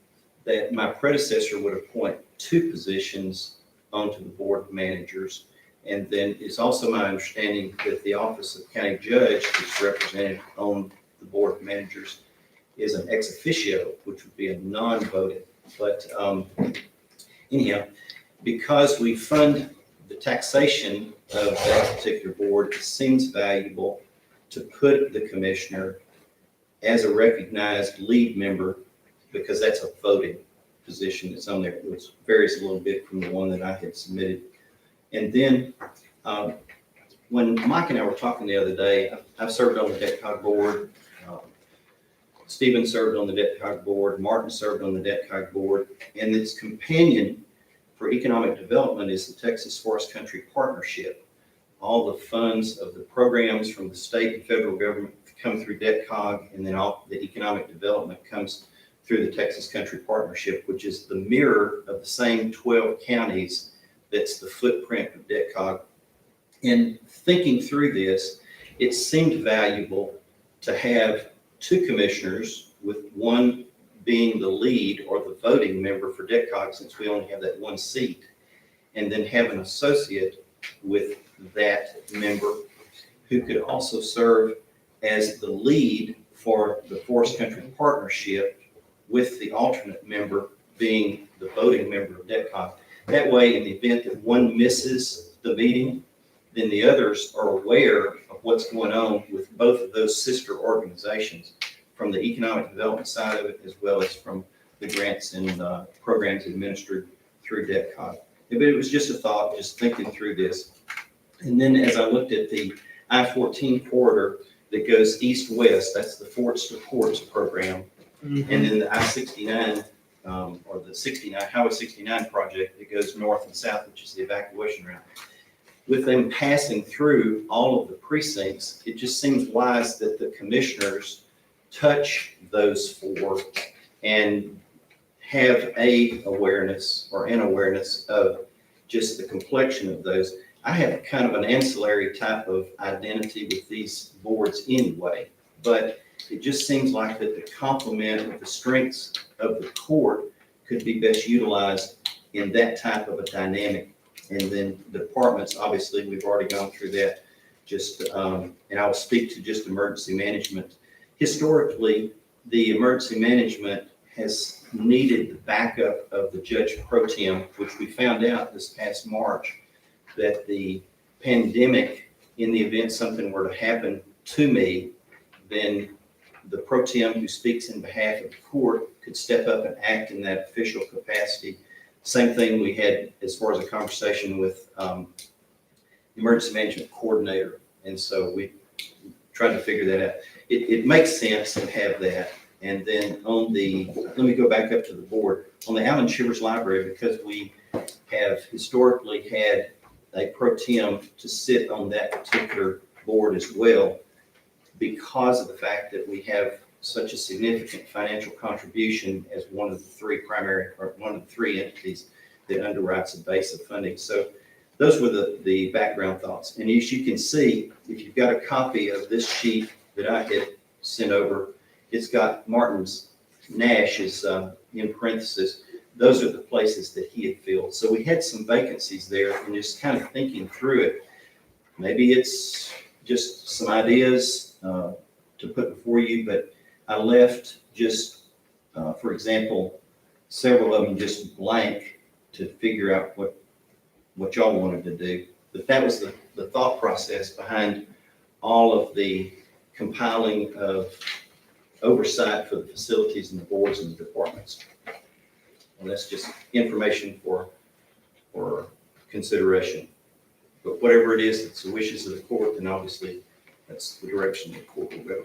that my predecessor would appoint 2 positions onto the board of managers. And then it's also my understanding that the office of county judge that's represented on the board of managers is an ex officio, which would be a non-voting. But anyhow, because we fund the taxation of that particular board, it seems valuable to put the commissioner as a recognized lead member, because that's a voting position that's on there, which varies a little bit from the one that I had submitted. And then, when Mike and I were talking the other day, I've served on the DETCOG board. Stephen served on the DETCOG board. Martin served on the DETCOG board. And its companion for economic development is the Texas Forest Country Partnership. All the funds of the programs from the state and federal government come through DETCOG, and then all the economic development comes through the Texas Country Partnership, which is the mirror of the same 12 counties that's the footprint of DETCOG. In thinking through this, it seemed valuable to have 2 commissioners, with one being the lead or the voting member for DETCOG, since we only have that 1 seat, and then have an associate with that member who could also serve as the lead for the Forest Country Partnership, with the alternate member being the voting member of DETCOG. That way, in the event that one misses the meeting, then the others are aware of what's going on with both of those sister organizations, from the economic development side of it, as well as from the grants and programs administered through DETCOG. But it was just a thought, just thinking through this. And then as I looked at the I-14 corridor that goes east-west, that's the Forts to Ports program. And then the I-69, or the 69, Highway 69 project that goes north and south, which is the evacuation route. With them passing through all of the precincts, it just seems wise that the commissioners touch those 4 and have an awareness of just the complexion of those. I have kind of an ancillary type of identity with these boards anyway, but it just seems like that the complement of the strengths of the court could be best utilized in that type of a dynamic. And then departments, obviously, we've already gone through that. And I will speak to just emergency management. Historically, the emergency management has needed the backup of the judge pro tem, which we found out this past March, that the pandemic, in the event something were to happen to me, then the pro tem who speaks in behalf of the court could step up and act in that official capacity. Same thing we had as far as a conversation with the emergency management coordinator. And so we tried to figure that out. It makes sense to have that. And then let me go back up to the board. On the Allen Shivers Library, because we have historically had a pro tem to sit on that particular board as well, because of the fact that we have such a significant financial contribution as one of the 3 primary, or one of the 3 entities that underwrites a base of funding. So those were the background thoughts. And as you can see, if you've got a copy of this sheet that I had sent over, it's got Martin's Nash is in parentheses. Those are the places that he had filled. So we had some vacancies there, and just kind of thinking through it. Maybe it's just some ideas to put before you, but I left just, for example, several of them just blank to figure out what y'all wanted to do. But that was the thought process behind all of the compiling of oversight for the facilities and the boards and the departments. And that's just information for consideration. But whatever it is, it's the wishes of the court, then obviously that's the direction the court will go.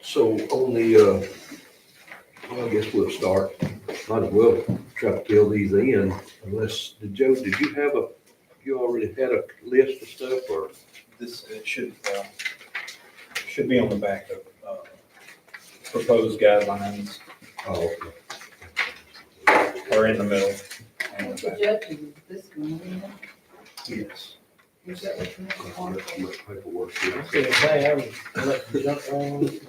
So on the, well, I guess we'll start. Might as well try to fill these in, unless, Joe, did you already had a list of stuff, or? It should be on the back of proposed guidelines, Oh, or in the middle. On the The back. judge is this one, isn't it? Yes. Is that what you okay. That's too much paperwork I here. was gonna say, I would let you jump on.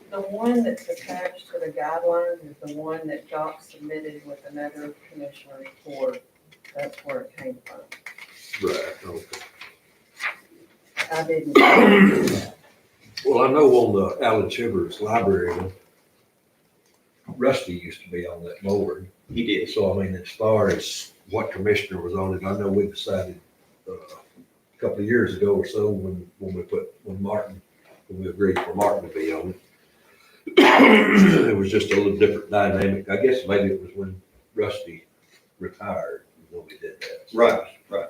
The one that's attached to the guidelines is the one that Jock submitted with another commissioner report. That's where it came from. Right, okay. I didn't. Well, I know on the Alan Chivers library, one, Rusty used to be on that board. He did. So I mean, as far as what commissioner was on it, I know we decided a couple of years ago or so when we agreed for Martin to be on it. It was just a little different dynamic. I guess maybe it was when Rusty retired when we did that. Right, right.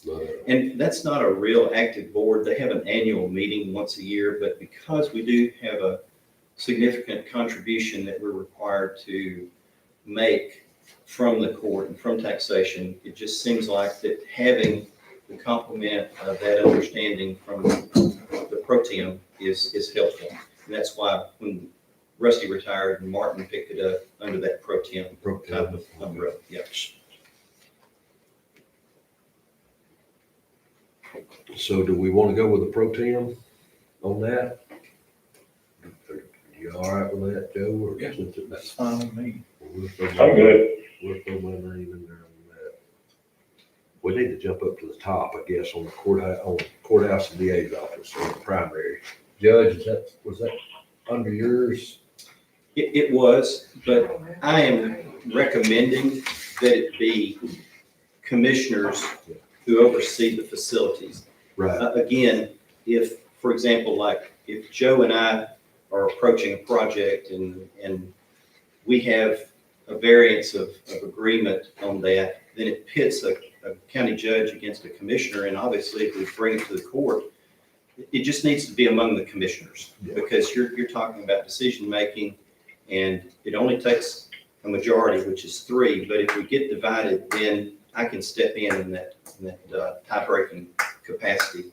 But, And that's not a real active board. They have an annual meeting once a year, but because we do have a significant contribution that we're required to make from the court and from taxation, it just seems like that having the complement of that understanding from the pro tem is helpful. And that's why when Rusty retired and Martin picked it up under that pro tem type of umbrella, yeah. So do we want to go with the pro tem on that? You all right with that, Joe? Or Yeah. since it- That's fine with me. we'll throw I'm good. We'll throw my name in there on that. We need to jump up to the top, I guess, on the courthouse and DA's office, on the primary. Judge, was that under yours? It was, but I am recommending that it be commissioners who oversee the facilities. Right, Again, if, for example, like if Joe and I are approaching a project and we have a variance of agreement on that, then it pits a county judge against a commissioner. And obviously, if we bring it to the court, it just needs to be among the commissioners Yeah. because you're talking about decision-making and it only takes a majority, which is 3. But if we get divided, then I can step in that tie-breaking capacity.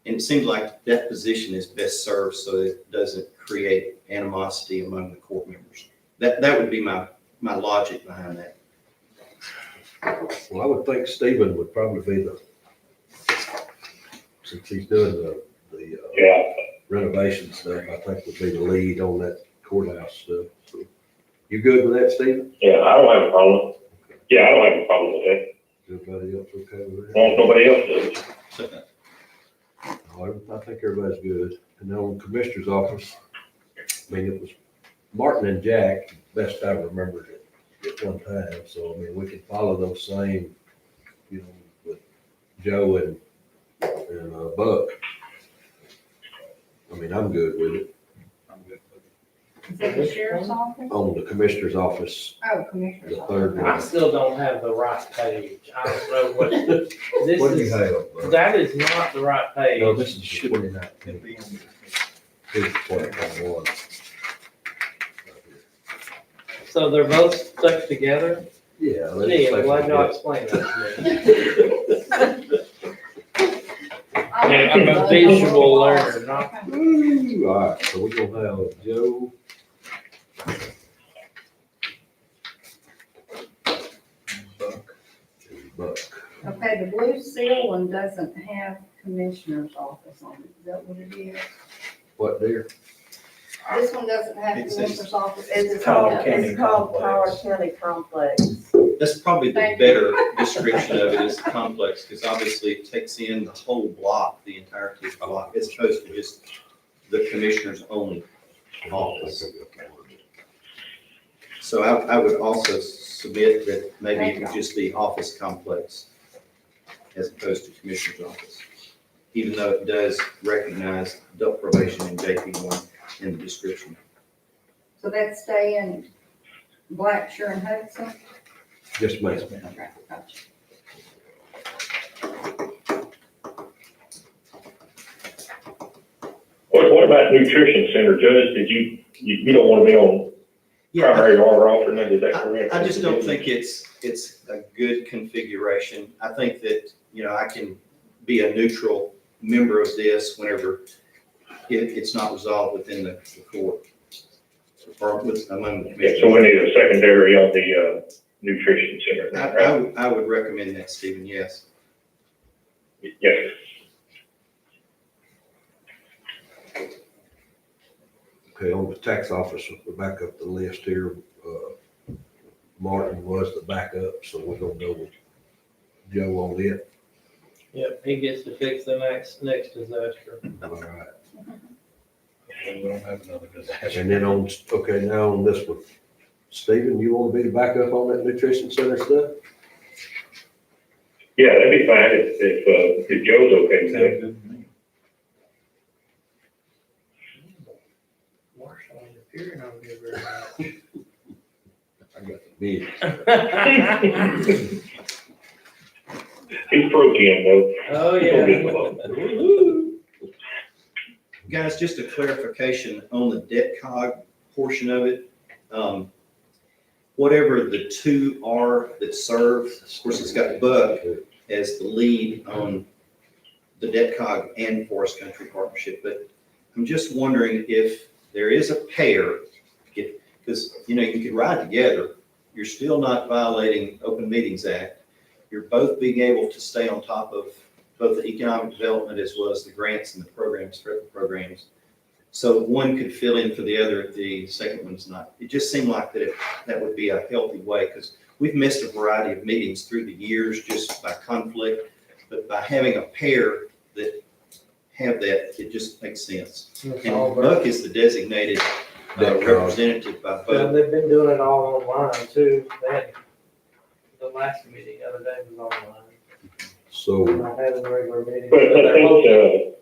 And it seems like that position is best served so that it doesn't create animosity among the court members. That would be my logic behind that. well, I would think Stephen would probably be since he's doing the Yeah, renovation stuff, I think would be the lead on that courthouse stuff. So, you good with that, Stephen? yeah, I don't have a problem. Yeah, I don't have a problem with that. Everybody else okay with As that? long as nobody else does. So, I think everybody's good. And then on the commissioner's office, I mean, it was Martin and Jack, best I remembered it at one time. So, I mean, we can follow those same, with Joe and Buck. I mean, I'm good with it. I'm good with it. Is that the sheriff's office? On the commissioner's office, Oh, commissioner's the office. third I one. still don't have the right page. I don't know what, this What do you is, have? Buck? that is not the right page. No, this is 29. It'd be on the- Here's 2021. So they're both stuck together? Yeah. let's Gee, say I'm glad y'all explained that to me. I'm a visual learner, not, Woo, all right, so we're gonna have Joe. Buck. and Buck. Okay, the blue seal one doesn't have commissioner's office on it. Is that what it is? What dear? This one doesn't have It says- commissioner's office. It's Powell called, County it's called Power Complex. County Complex. That's probably the Thank you. better description of it is complex because obviously it takes in the whole block, the entirety of the block, as opposed to just the commissioner's only office. So I would also submit that maybe it would just be office complex as opposed to commissioner's office. Even though it does recognize adult probation and JP1 in the description. So that's staying Blacksher and Hudson? Just me. Okay, gotcha. What about nutrition center, Judge? Did you don't want to be on primary or alternate, is that correct? I just don't think it's a good configuration. I think that, I can be a neutral member of this whenever it's not resolved within the court. Or among the Yeah, so commissioners. we need a secondary on the, nutrition center, right? I would recommend that, Stephen, yes. Yes. Okay, on the tax office, we're back up the list here. Martin was the backup, so we're gonna go with Joe on it. Yep, he gets to fix the next disaster. All right. And we don't have another disaster. And then okay, now on this one, Stephen, you want to be the backup on that nutrition center stuff? Yeah, that'd be fine if Joe's okay with that. Sounds good to me. Marshall ain't appearing over here very I got the bid. much. He's protein though. Oh, yeah. Guys, just a clarification on the debt cog portion of it. Whatever the two are that serve, of course, it's got Buck as the lead on the debt cog and Forest Country Partnership, but I'm just wondering if there is a pair, because, you know, you could ride together, you're still not violating Open Meetings Act. You're both being able to stay on top of both the economic development as well as the grants and the programs, federal programs. So one could fill in for the other if the second one's not. It just seemed like that would be a healthy way, because we've missed a variety of meetings through the years just by conflict, but by having a pair that have that, it just makes sense. And Buck is the designated representative by Well, both. they've been doing it all online too. They had, the last meeting the other day was online. So, Not having regular meetings. But but I they're think, local.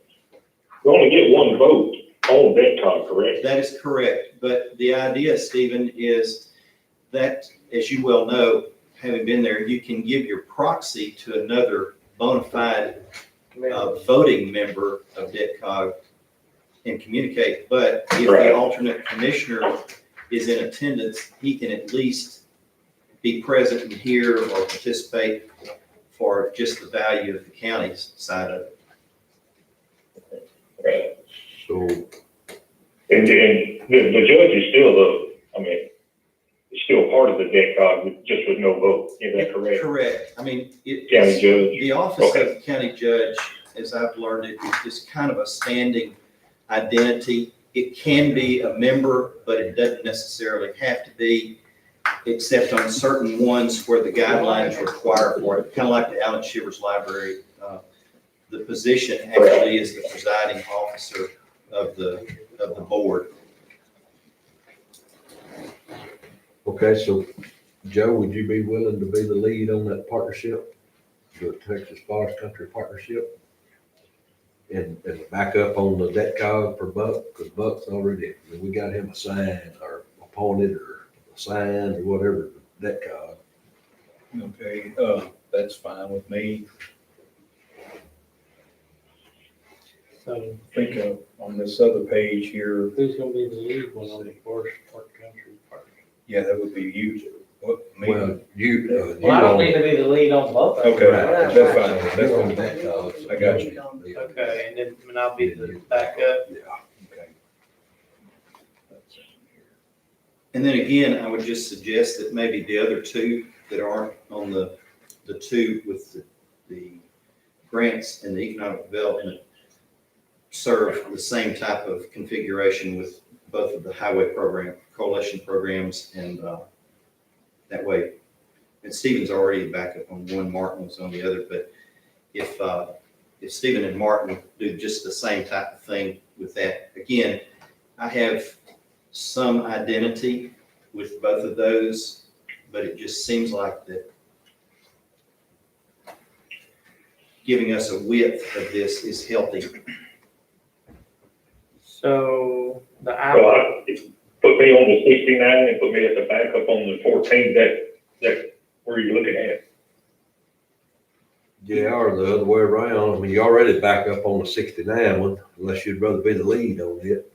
we only get one vote on that cog, correct? That is correct, but the idea, Stephen, is that, as you well know, having been there, you can give your proxy to another bona fide voting member of DETCOG and communicate, but if Right. the alternate commissioner is in attendance, he can at least be present and hear or participate for just the value of the county's side of it. Right. so, And the judge is still is still part of the debt cog, just with no vote. Is that correct? Correct. I mean, County judge. the office Okay. of county judge, as I've learned it, is just kind of a standing identity. It can be a member, but it doesn't necessarily have to be, except on certain ones where the guidelines require for it, kind of like the Allen Shivers Library. The position actually is the presiding officer of the board. okay, so Joe, would you be willing to be the lead on that partnership? The Texas Forest Country Partnership? And back up on the debt cog for Buck, because Buck's already, we got him assigned or appointed or assigned or whatever, debt cog. Okay, that's fine with me. So I think on this other page here, who's gonna be the lead one on the Forest Park Country Park? yeah, that would be you. What, me? Well, you Well, I don't on- need to be the lead on both of them. Okay, Right. that's fine. That's You're on fine. that cog, so I got you. Okay, and then I'll be the backup. Yeah. Okay. And then again, I would just suggest that maybe the other two that aren't on the two with the grants and the economic development serve the same type of configuration with both of the highway program, coalition programs, and that way. And Stephen's already back up on one, Martin was on the other, but if Stephen and Martin do just the same type of thing with that, again, I have some identity with both of those, but it just seems like that giving us a width of this is healthy. So the So hour, put me on the 69 and put me as a backup on the 14, that where you're looking at. Yeah, or the other way around. I mean, you already back up on the 69 one, unless you'd rather be the lead on it.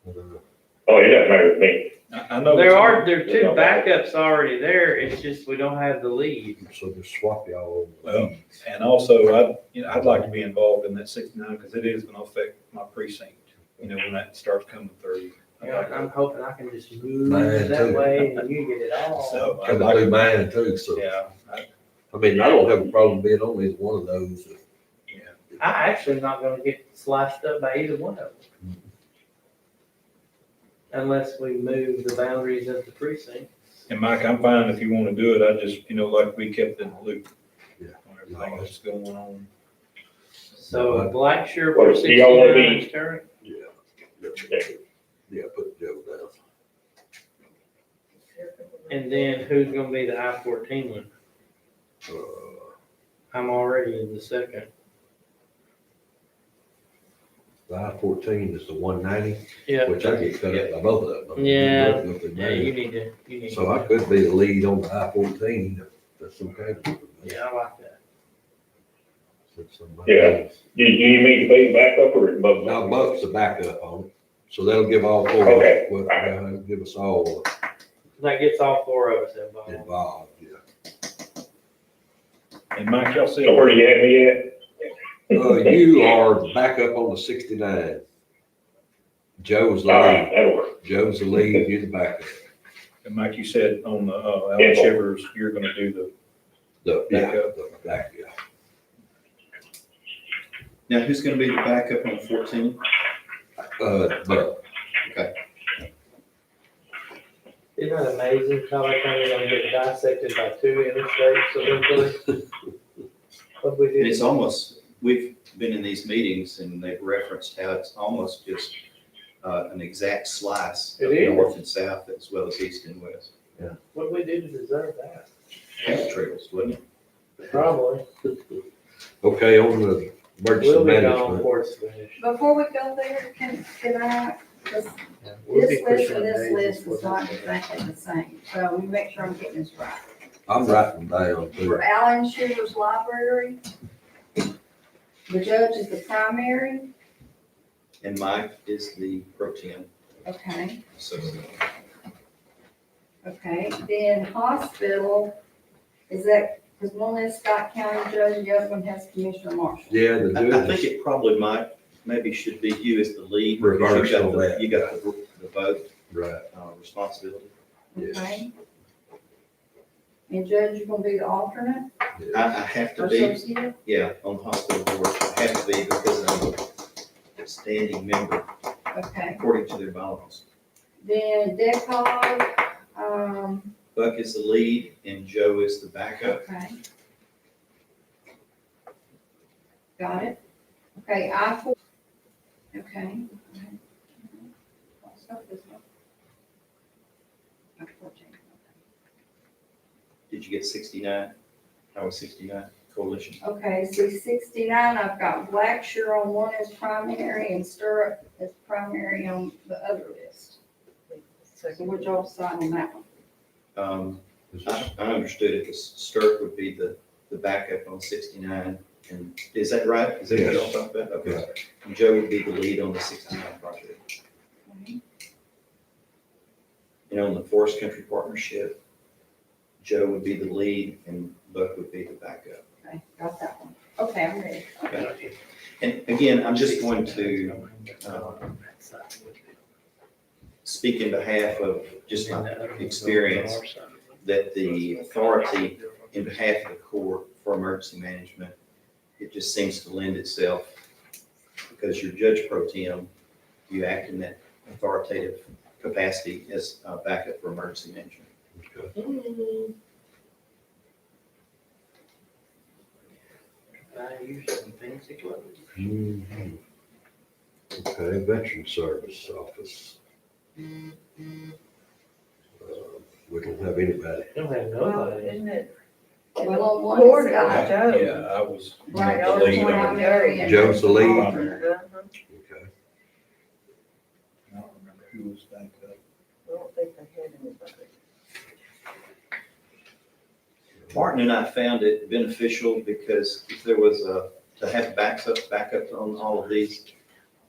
Oh, it doesn't matter to me. I know. there it's- are two backups already there. It's just we don't have the lead. So just swap y'all over. Well, and also, I'd like to be involved in that 69 because it is going to affect my precinct, when that starts coming through. You know, I'm hoping I can just move Mine that too. way and you get it all. So I'd Come like do to, mine too, so, yeah, I mean, I don't have a problem being on either one of those. I actually am not gonna get sliced up by either one of them. unless we move the boundaries of the precinct. And Mike, I'm fine if you wanna do it, I just, like we kept in the loop. Yeah. On everything that's going on. So Blackshear Well, for do y'all wanna 69 be- is current. Yeah, put Joe down. And then who's gonna be the I-14 one? I'm already in the second. The I-14 is the 190, Yeah, which I get cut up by both of them. Yeah. Both of them. yeah, you need to. So I could be the lead on the I-14, if that's okay. with you. Yeah, I like that. Since somebody Yeah. else- Do you need to be back up or above? Now, Buck's the backup on it, so that'll give all four, Okay. well, that'll give us all That gets all four of us involved. involved, yeah. And Mike, y'all said. So where you at me at? You are back up on the 69. Joe's the All right, lead. that'll work. Joe's the lead, you're the backup. And Mike, you said on the, Alan Yeah. Shivers, you're gonna do The Backup. back, yeah. Now, who's gonna be the backup on 14? Buck. Isn't that amazing? Tyler County gonna get dissected by two interstates eventually? What we And did. it's almost, we've been in these meetings and they've referenced how it's almost just an exact slice of It is. north and south as well as east and west. What did we do to deserve that? Camp trails, wasn't it? Probably. Okay, on the emergency We'll be gone management. before it's finished. Before we go there, can I, this We'll be this list pushing and this days list before is not this- exactly the same, so let me make sure I'm getting this right. I'm writing down too. For Alan Shivers Library, the judge is the primary, And Mike is the pro tem, okay, so okay. Then hospital, is that, because one is Scott County Judge, the other one has Commissioner Marshall. Yeah, the I think judge, it probably might, maybe should be you as the lead. because Reverse you got on the- that. You got the vote right, responsibility. yes. Okay. And Judge, you're gonna be the alternate I have to or be, associate? yeah, on the hospital board, I have to be because I'm a standing member Okay. according to their bylaws. Then DECOG, Buck is the lead and Joe is the backup. okay. Got it. Okay, I-4, okay. What's up this one? I-14. Did you get 69? I was 69, coalition. Okay, so 69, I've got Blackshear on one as primary and Stirrup as primary on the other list. So would y'all sign on that one? I understood it was Stirk would be the backup on 69. And is that right? Is that what y'all Yes. talked about? Okay. And Joe would be the lead on the 69 project. Okay. And on the Forest Country Partnership, Joe would be the lead and Buck would be the backup. Okay, got that one. Okay, I'm ready. Okay. And again, I'm just going to speak in behalf of just my experience that the authority in behalf of the court for emergency management, it just seems to lend itself, because you're judge pro tem, you act in that authoritative capacity as a backup for emergency management. I use some fancy clothes. Mhm. Okay, Veteran Service Office. We don't have anybody. Don't have Well, nobody. isn't it? Well, on one Board is of Scott. Joe. Yeah, I was. Right, the y'all lead just on want it. primary and Joe's the lead. alternate. Uh-huh. Okay. I don't remember who was back up. I don't think they had anybody. Martin and I found it beneficial because if there was to have backup on all of these,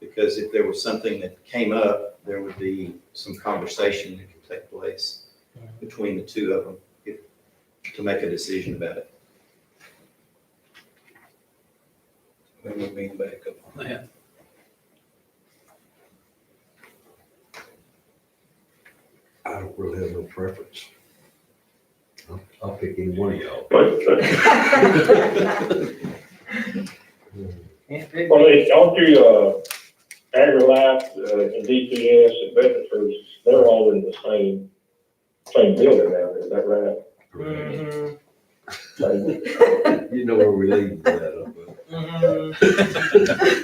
because if there was something that came up, there would be some conversation that could take place between the two of them to make a decision about it. Who would be the backup on that? I don't really have no preference. I'll pick any one of y'all. Well, Can't pick don't you, Agri-Life Life, and DPS and Veteran Services, they're all in the same building now, is that right? Mhm. You know where we leave that, Mhm.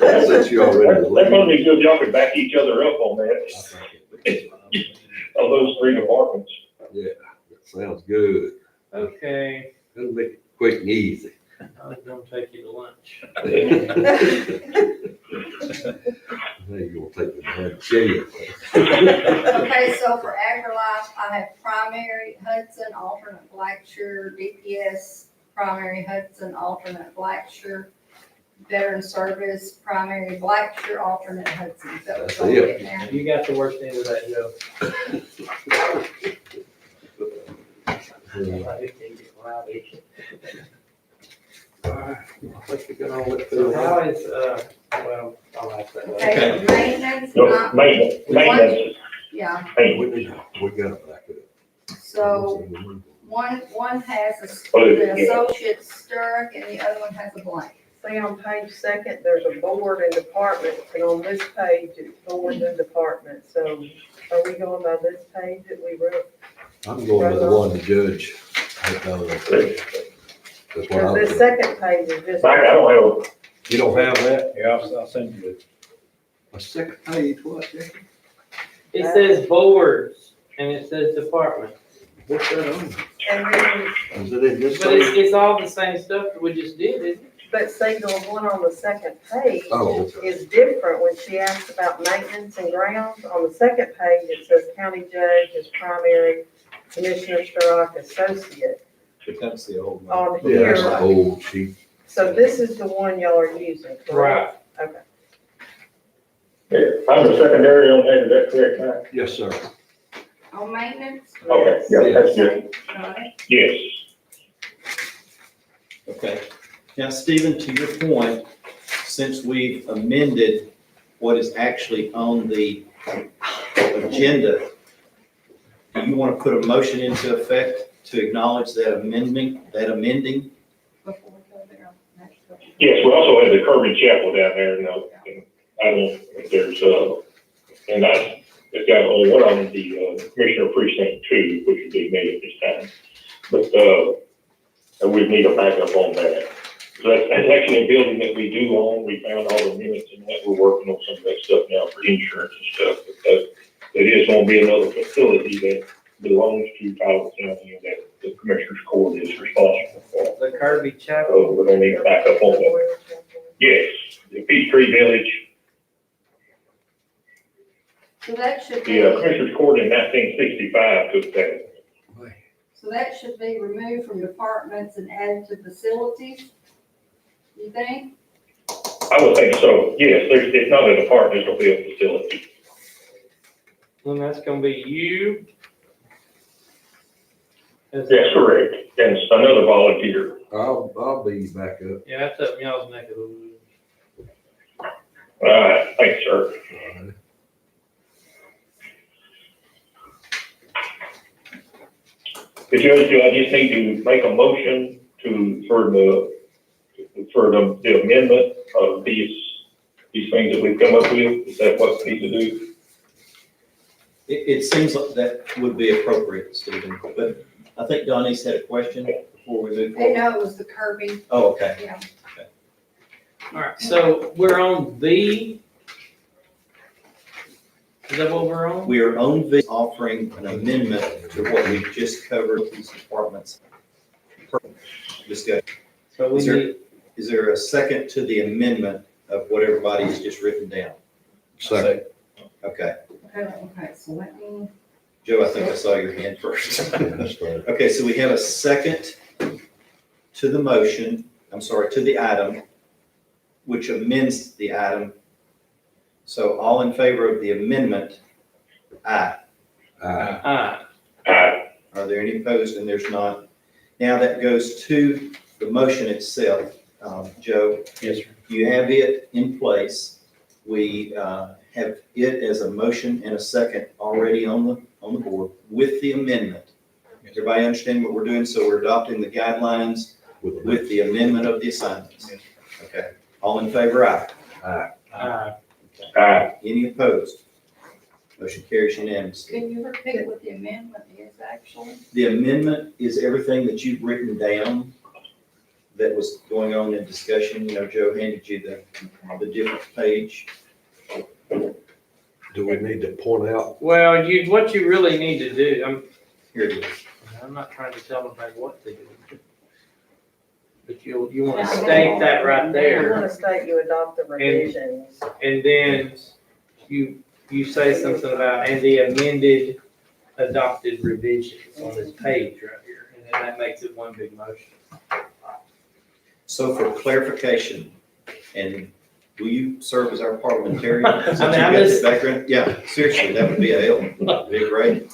but since you already That's gonna leave. be good, y'all can back each other up on that, on those three departments. Yeah, that sounds good. Okay, It'll make it quick and easy. I was gonna take you to lunch. Now you're gonna take me behind the shed. Okay, so for AgriLife, I have primary Hudson, alternate Blackshear, DPS, primary Hudson, alternate Blackshear, Veteran Service, primary Blackshear, alternate Hudson. Is that what's That's on it. it now? You got the worst end of that, Joe. I think we got all that So filled how out. is, well, I'll ask that later. Okay, maintenance, No, maintenance, yeah, maintenance. We got it back up. so one has Oh, the yeah. associate Sturrock and the other one has a blank. See on page second, there's a board and departments, and on this page, it's boards and departments. So are we going by this page that we wrote? I'm going with the one the judge had done. That's what I Because this was. second page is just. Mike, I don't have, You don't have that? Yeah, I'll send you it. A second page, what, Jackie? It says boards and it says department, What's that on? And then, Is it in this but it's, page? it's all the same stuff that we just did, isn't it? but see, the one on the second page Oh, okay. is different. When she asks about maintenance and grounds, on the second page, it says county judge is primary, Commissioner Sturrock associate. But that's the old one. On Yeah, that's the here, old sheet. so this is the one y'all are using, correct? Okay. I'm a secondary on that, is that correct, Mike? Yes, sir. On maintenance? Okay, yeah, that's good, Got it. yes. Okay. Now, Stephen, to your point, since we've amended what is actually on the agenda, do you want to put a motion into effect to acknowledge that amending? Before we go there, next question. Yes, we also have the Kirby Chapel down there, and I don't know if there's, and it's got only one on the, Commissioner Precinct 2, which would be me at this time. But, we need a backup on that. So that's actually a building that we do own. We found all the minutes and that we're working on some of that stuff now for insurance and stuff. But it is going to be another facility that belongs to Tyler County and that the Commissioner's Court is responsible for. The Kirby Chapel. So we're going to need a backup on that. Yes, the Peachtree Village, So that should be, the Commissioner's Court in 1965 took that. so that should be removed from departments and added to facilities, you think? I would think so, yes, it's not a department, it'll be a facility. And that's gonna be you. That's correct, and it's another volunteer. I'll be back up. Yeah, that's up in y'all's neck of the woods. All right, thanks, sir. The judge, I just need to make a motion for the amendment of these things that we've come up with. Is that what we need to do? It seems like that would be appropriate, Stephen, but I think Donnie's had a question before we move They forward. know it was the Kirby, Oh, okay. yeah. All right, so we're on B. Is that what we're on? We are on this offering an amendment to what we just covered with these departments. Discussion. So we Is there- need, Is there a second to the amendment of what everybody's just written down? Second. Okay. Okay, so let me, Joe, I think I saw your hand first. That's fine. Okay, so we have a second to the motion, to the item, which amends the item. So all in favor of the amendment, aye. ah, Are there any opposed? And there's not. Now that goes to the motion itself. Joe, Yes, sir. you have it in place. We have it as a motion and a second already on the board with the amendment. Everybody understand what we're doing? So we're adopting the guidelines with the amendment of the assignments. Okay. All in favor, aye. ah. Aye. Any opposed? Motion carries unanimously. Can you repeat what the amendment is actually? The amendment is everything that you've written down that was going on in discussion. You know, Joe handed you the different page. Do we need to point out? Well, what you really need to do, Here it is. I'm not trying to tell anybody what to do. But you want to state that right You there, want to state you adopt the revisions. and then you say something about, and the amended adopted revisions on this page right here, and then that makes it one big motion. So for clarification, and will you serve as our parliamentarian? Since I'm you've got just- the background? Yeah, seriously, that would be a help. Be great.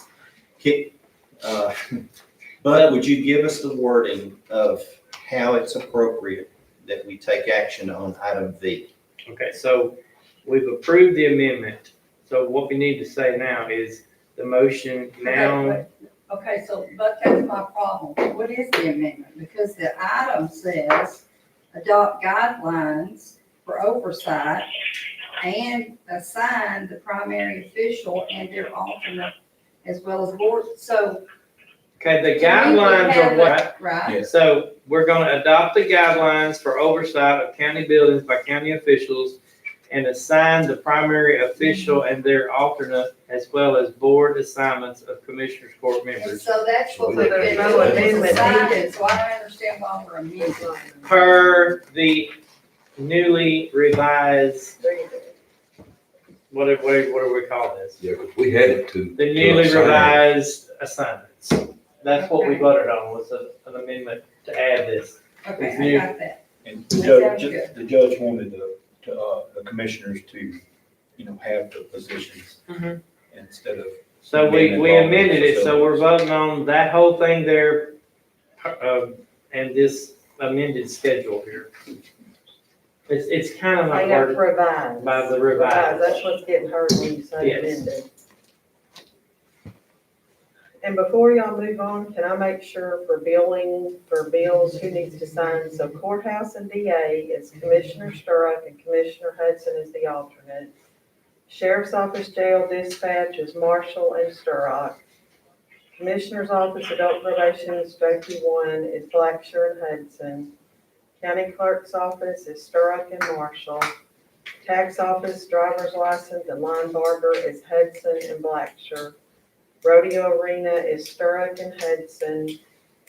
But would you give us the wording of how it's appropriate that we take action on item V? Okay, so we've approved the amendment, so what we need to say now is the motion now. Okay, so, but that's my problem. What is the amendment? Because the item says adopt guidelines for oversight and assign the primary official and their alternate as well as board. So. Okay, the we would guidelines have are what? Right, So we're gonna adopt the guidelines for oversight of county buildings by county officials and assign the primary official and their alternate as well as board assignments of commissioners court and members so that's what So we've there's been no doing, is amendment assigning, needed. so I don't understand why we're amending. per the newly revised, There you go. what do we call this? Yeah, 'cause we had it to. The newly assign. revised assignments. That's what we voted on, was an amendment to add this. Okay, I got that. And That sounds good. the judge wanted the commissioners to, have the positions Mhm. instead of. So we Amendment. amended it, so we're voting on that whole thing there, and this amended schedule here. It's kind of I like got worded revised. by the revised. That's what's getting heard when you say Yes. amended. And before y'all move on, can I make sure for billing, for bills, who needs to sign? So courthouse and DA is Commissioner Sturrock and Commissioner Hudson is the alternate. Sheriff's Office Jail Dispatch is Marshall and Sturrock. Commissioner's Office Adult Probation is JP1 is Blacksher and Hudson. County Clerk's Office is Sturrock and Marshall. Tax Office Driver's License and Line Barber is Hudson and Blacksher. Rodeo Arena is Sturrock and Hudson.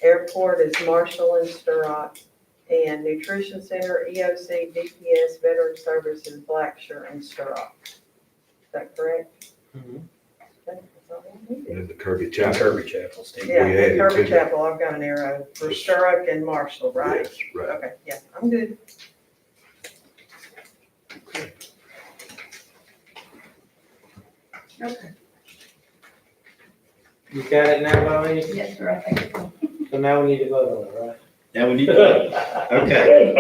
Airport is Marshall and Sturrock. And Nutrition Center, EOC, DPS, Veteran Services, Blacksher and Sturrock. Is that correct? Mhm. Okay, that's all I needed. And the Kirby And Chapel. Kirby Chapel, Steve. Yeah, We added Kirby to- Chapel, I've got an arrow for Sturrock and Marshall, right? Yes, right. Okay, yeah, I'm good. Okay. You got it now, Bobby? Yes, sir, I think so. So now we need to vote on it, Now we need to vote. right? Okay.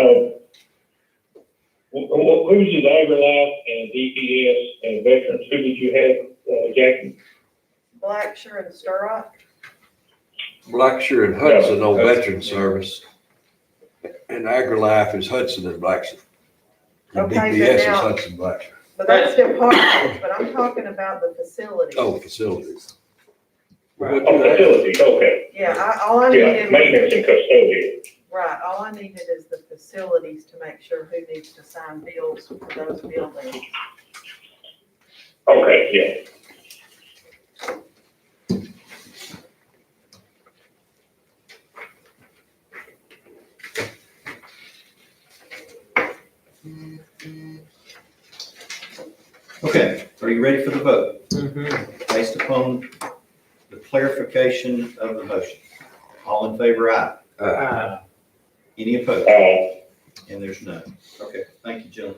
Who's his AgriLife and DPS and veterans? Who did you have, Jackie? Blacksher and Sturrock, Blacksher and Hudson on Hudson, veteran yeah. service. And AgriLife is Hudson and Blacksher. And Okay, but DPS is now- Hudson Blacksher. but that's departments, but I'm talking about the facilities. Oh, facilities. Right. Oh, facilities, okay. Yeah, all I Yeah, needed maintenance and was, custodian. right, all I needed is the facilities to make sure who needs to sign bills for those buildings. Okay, yeah. Okay, are you ready for the vote? Mhm. Based upon the clarification of the motion. All in favor, aye. Any opposed? And there's none. Okay, thank you, gentlemen.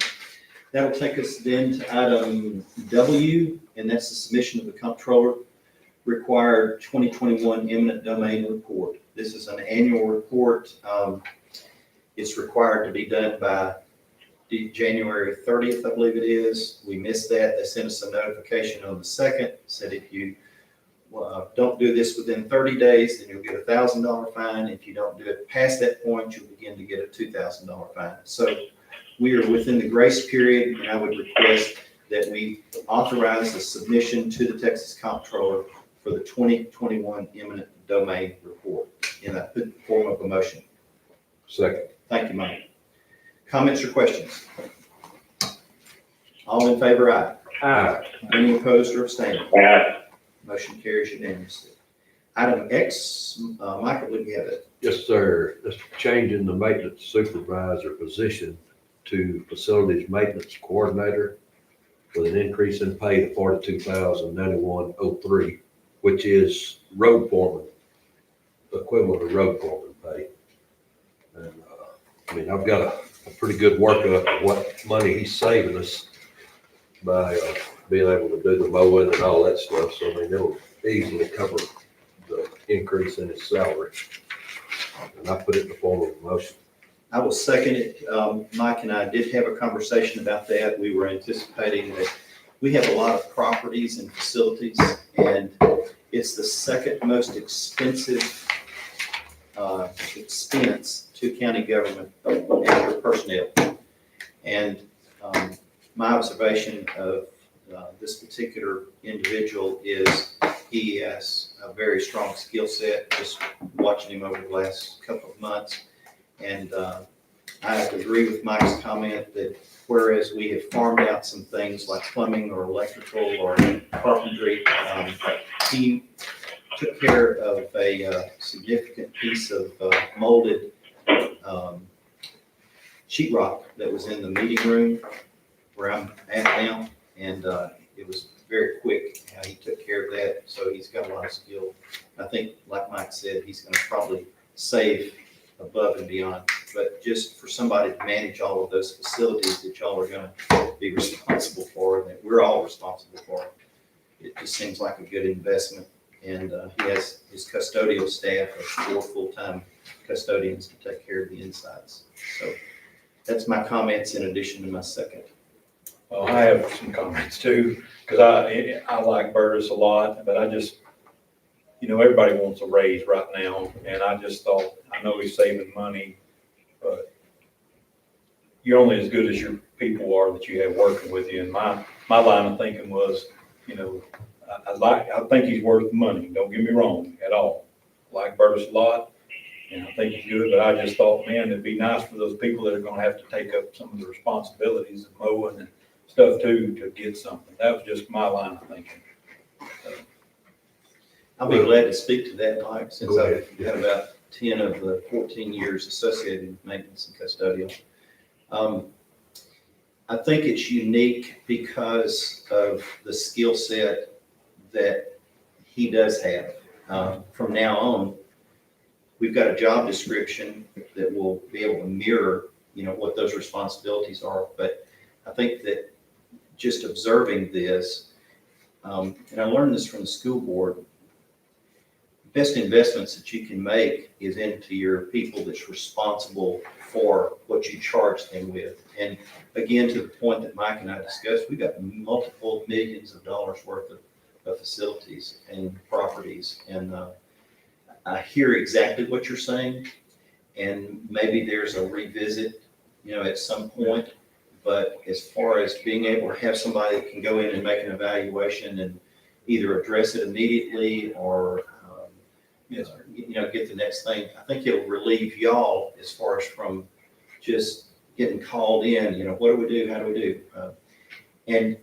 That'll take us then to item W, and that's the submission of the comptroller required 2021 eminent domain report. This is an annual report. It's required to be done by January 30th, I believe it is. We missed that. They sent us a notification on the 2nd, said if you don't do this within 30 days, then you'll get a $1,000 fine. If you don't do it past that point, you'll begin to get a $2,000 fine. So we are within the grace period, and I would request that we authorize the submission to the Texas Comptroller for the 2021 eminent domain report in that form of a motion. Second. Thank you, Mike. Comments or questions? All in favor, aye. Aye. Any opposed or abstaining? Motion carries unanimously. Item X, Michael, would you have it? Yes, sir. That's changing the maintenance supervisor position to facilities maintenance coordinator with an increase in pay to $42,091.03, which is road foreman, equivalent of road foreman pay. And, I mean, I've got a pretty good workup of what money he's saving us by being able to do the mowing and all that stuff. So, I mean, it'll easily cover the increase in his salary. And I put it in the form of a motion. I will second it. Mike and I did have a conversation about that. We were anticipating that we have a lot of properties and facilities, and it's the second most expensive expense to county government after personnel. And my observation of this particular individual is he has a very strong skill set, just watching him over the last couple of months. And I agree with Mike's comment that whereas we have farmed out some things like plumbing or electrical or carpentry, he took care of a significant piece of molded sheetrock that was in the meeting room where I'm at now. And it was very quick how he took care of that. So he's got a lot of skill. I think, like Mike said, he's going to probably save above and beyond. But just for somebody to manage all of those facilities that y'all are going to be responsible for, and that we're all responsible for, it just seems like a good investment. And he has his custodial staff of 4 full-time custodians to take care of the insides. So that's my comments in addition to my second. Well, I have some comments too, because I like Burtis a lot, but I just, everybody wants a raise right now, and I just thought, I know he's saving money, but you're only as good as your people are that you have working with you. And my line of thinking was, I think he's worth the money, don't get me wrong at all. I like Burtis a lot, and I think he's good, but I just thought, man, it'd be nice for those people that are gonna have to take up some of the responsibilities of mowing and stuff too, to get something. That was just my line of thinking. I'll be glad to speak to that, Mike, since Go I've ahead. had about 10 of the 14 years associated with maintenance and custodial. I think it's unique because of the skill set that he does have. From now on, we've got a job description that will be able to mirror, what those responsibilities are. But I think that just observing this, and I learned this from the school board, best investments that you can make is into your people that's responsible for what you charge them with. And again, to the point that Mike and I discussed, we've got multiple millions of dollars worth of facilities and properties. And I hear exactly what you're saying. And maybe there's a revisit, at some point. But as far as being able to have somebody that can go in and make an evaluation and either address it immediately or get the next thing, I think it'll relieve y'all as far as from just getting called in, what do we do, how do we do? And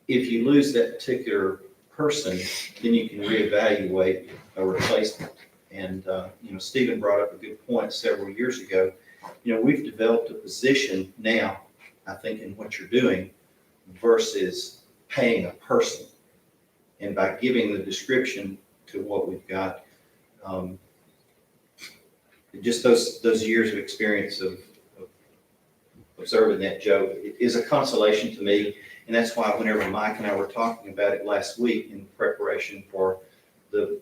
if you lose that particular person, then you can reevaluate a replacement. And, Stephen brought up a good point several years ago. We've developed a position now, I think, in what you're doing versus paying a person. And by giving the description to what we've got, just those years of experience of observing that, Joe, it is a consolation to me. And that's why whenever Mike and I were talking about it last week in preparation for the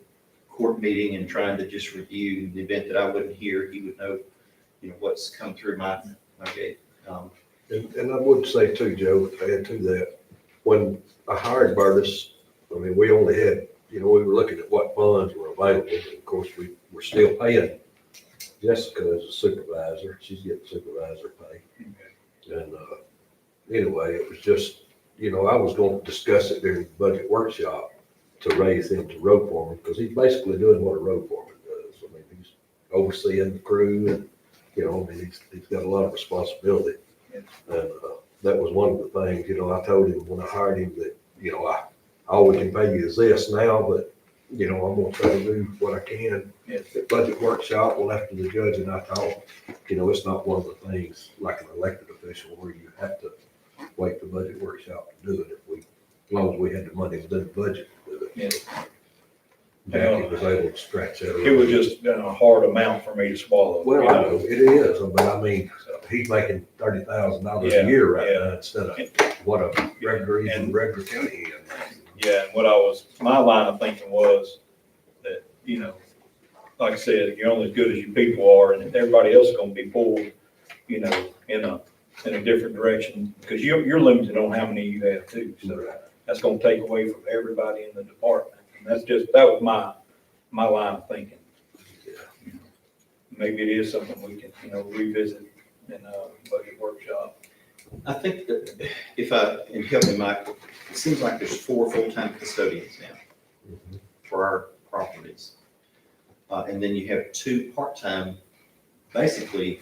court meeting and trying to just review the event that I wouldn't hear, he would know, what's come through my gate. And I would say too, Joe, to add to that, when I hired Burtis, we only had, we were looking at what funds were available. And of course, we were still paying Jessica as a supervisor. She's getting supervisor pay. And anyway, it was just you know, I was going to discuss it during the budget workshop to raise him to road foreman, because he's basically doing what a road foreman does. I mean, he's overseeing the crew and, you know, I mean, he's got a lot of responsibility. And, that was one of the things, you know, I told him when I hired him that, you know, all we can pay you is this now, but, you know, I'm gonna try to do what I can. At budget workshop, well, after the judge and I talked, you know, it's not one of the things like an elected official where you have to wait the budget workshop to do it. As long as we had the money within the budget to do it. Yes. Jackie was able to stretch that. a It was little. just a hard amount for me to swallow. Well, you I know. know, it is, but I mean, he's making $30,000 a year right Yeah, now instead of what a regular county is. Yeah, and my line of thinking was that, you know, like I said, you're only as good as your people are, and everybody else is gonna be pulled, you know, in a different direction, because you're limited on how many you have too, so that's gonna take away from everybody in the department. And that was my line of thinking. Maybe it is something we can, you know, revisit in a budget workshop. I think that and help me, Mike, it seems like there's 4 full-time custodians now for our properties. And then you have 2 part-time, basically,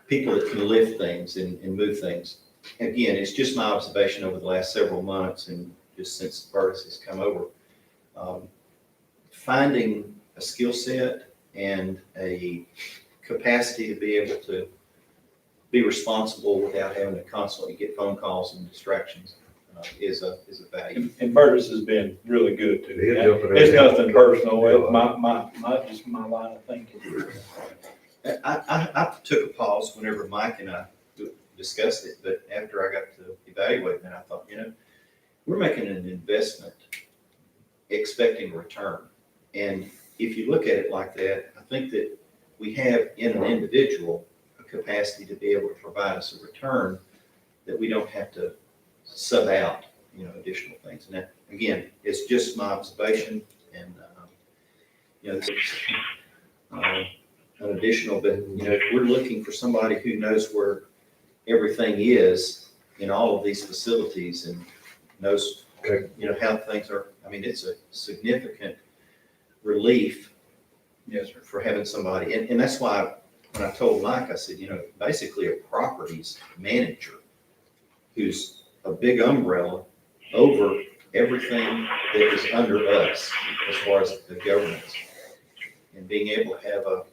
people that can lift things and move things. Again, it's just my observation over the last several months and just since Burtis has come over. Finding a skill set and a capacity to be able to be responsible without having to constantly get phone calls and distractions is a value. And Burtis has been really good too. He'll jump in It's there. nothing personal, it's just my line of thinking. I took a pause whenever Mike and I discussed it, but after I got to evaluating it, I thought, you know, we're making an investment expecting a return. And if you look at it like that, I think that we have in an individual a capacity to be able to provide us a return that we don't have to sub out, you know, additional things. And that, again, it's just my observation and, you know, an additional, but, you know, if we're looking for somebody who knows where everything is in all of these facilities and knows, you know, how things are, I mean, it's a significant relief. Yes, sir. For having somebody, and that's why when I told Mike, I said, you know, basically a properties manager who's a big umbrella over everything that is under us as far as the governance. And being able to have a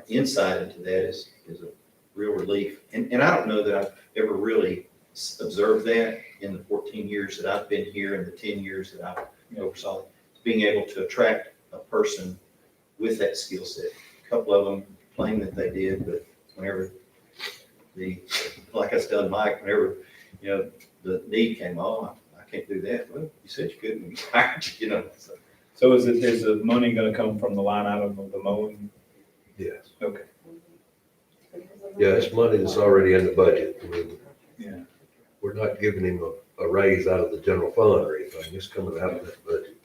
insight into that is a real relief. And I don't know that I've ever really observed that in the 14 years that I've been here and the 10 years that I've oversaw it. Being able to attract a person with that skill set. A couple of them claim that they did, but whenever like I was telling Mike, whenever, you know, the need came on, I can't do that. Well, you said you couldn't, we hired you, you know. So is the money gonna come from the line item of the mowing? Yes. Okay. Yeah, it's money that's already in the budget. I mean, Yeah. we're not giving him a raise out of the general fund or anything. It's coming out of that budget.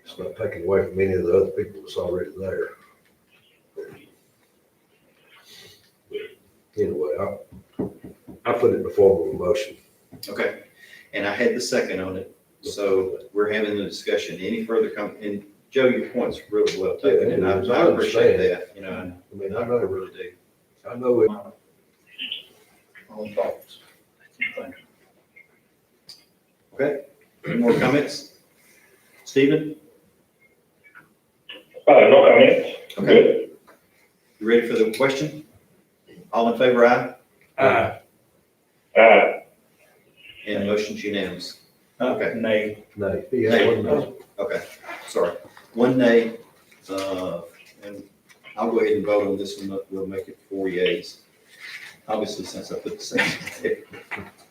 It's not taking away from any of the other people that's already there. Anyway, I put it in the form of a motion. Okay, and I had the second on it, so we're having the discussion. Any further and Joe, your point's really well taken, and I appreciate that, you know, I mean, I really do. I know it. Own thoughts. Thank you. Okay, any more comments? Stephen? No comments. Okay, Good. you ready for the question? All in favor, aye? And the motion's unanimous. Okay. Nay. No, he had one motion. Okay, sorry. 1 nay, and I'll go ahead and vote on this one. We'll make it 4 yeas. Obviously, since I put the second there.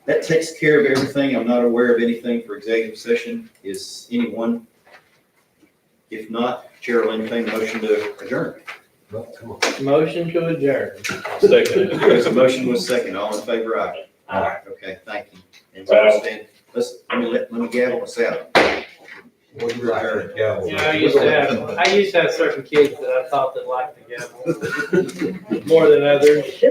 That takes care of everything. I'm not aware of anything for executive session. Is anyone? If not, Chair will entertain a motion to adjourn. No, come on. Motion to adjourn. Second. There's a motion with a second. All in favor, aye? Aye. Okay, thank you. And we'll stand. Let me gavel us out. What do you like for the gavel? You know, I used to have certain kids that I thought that liked the gavel more than others.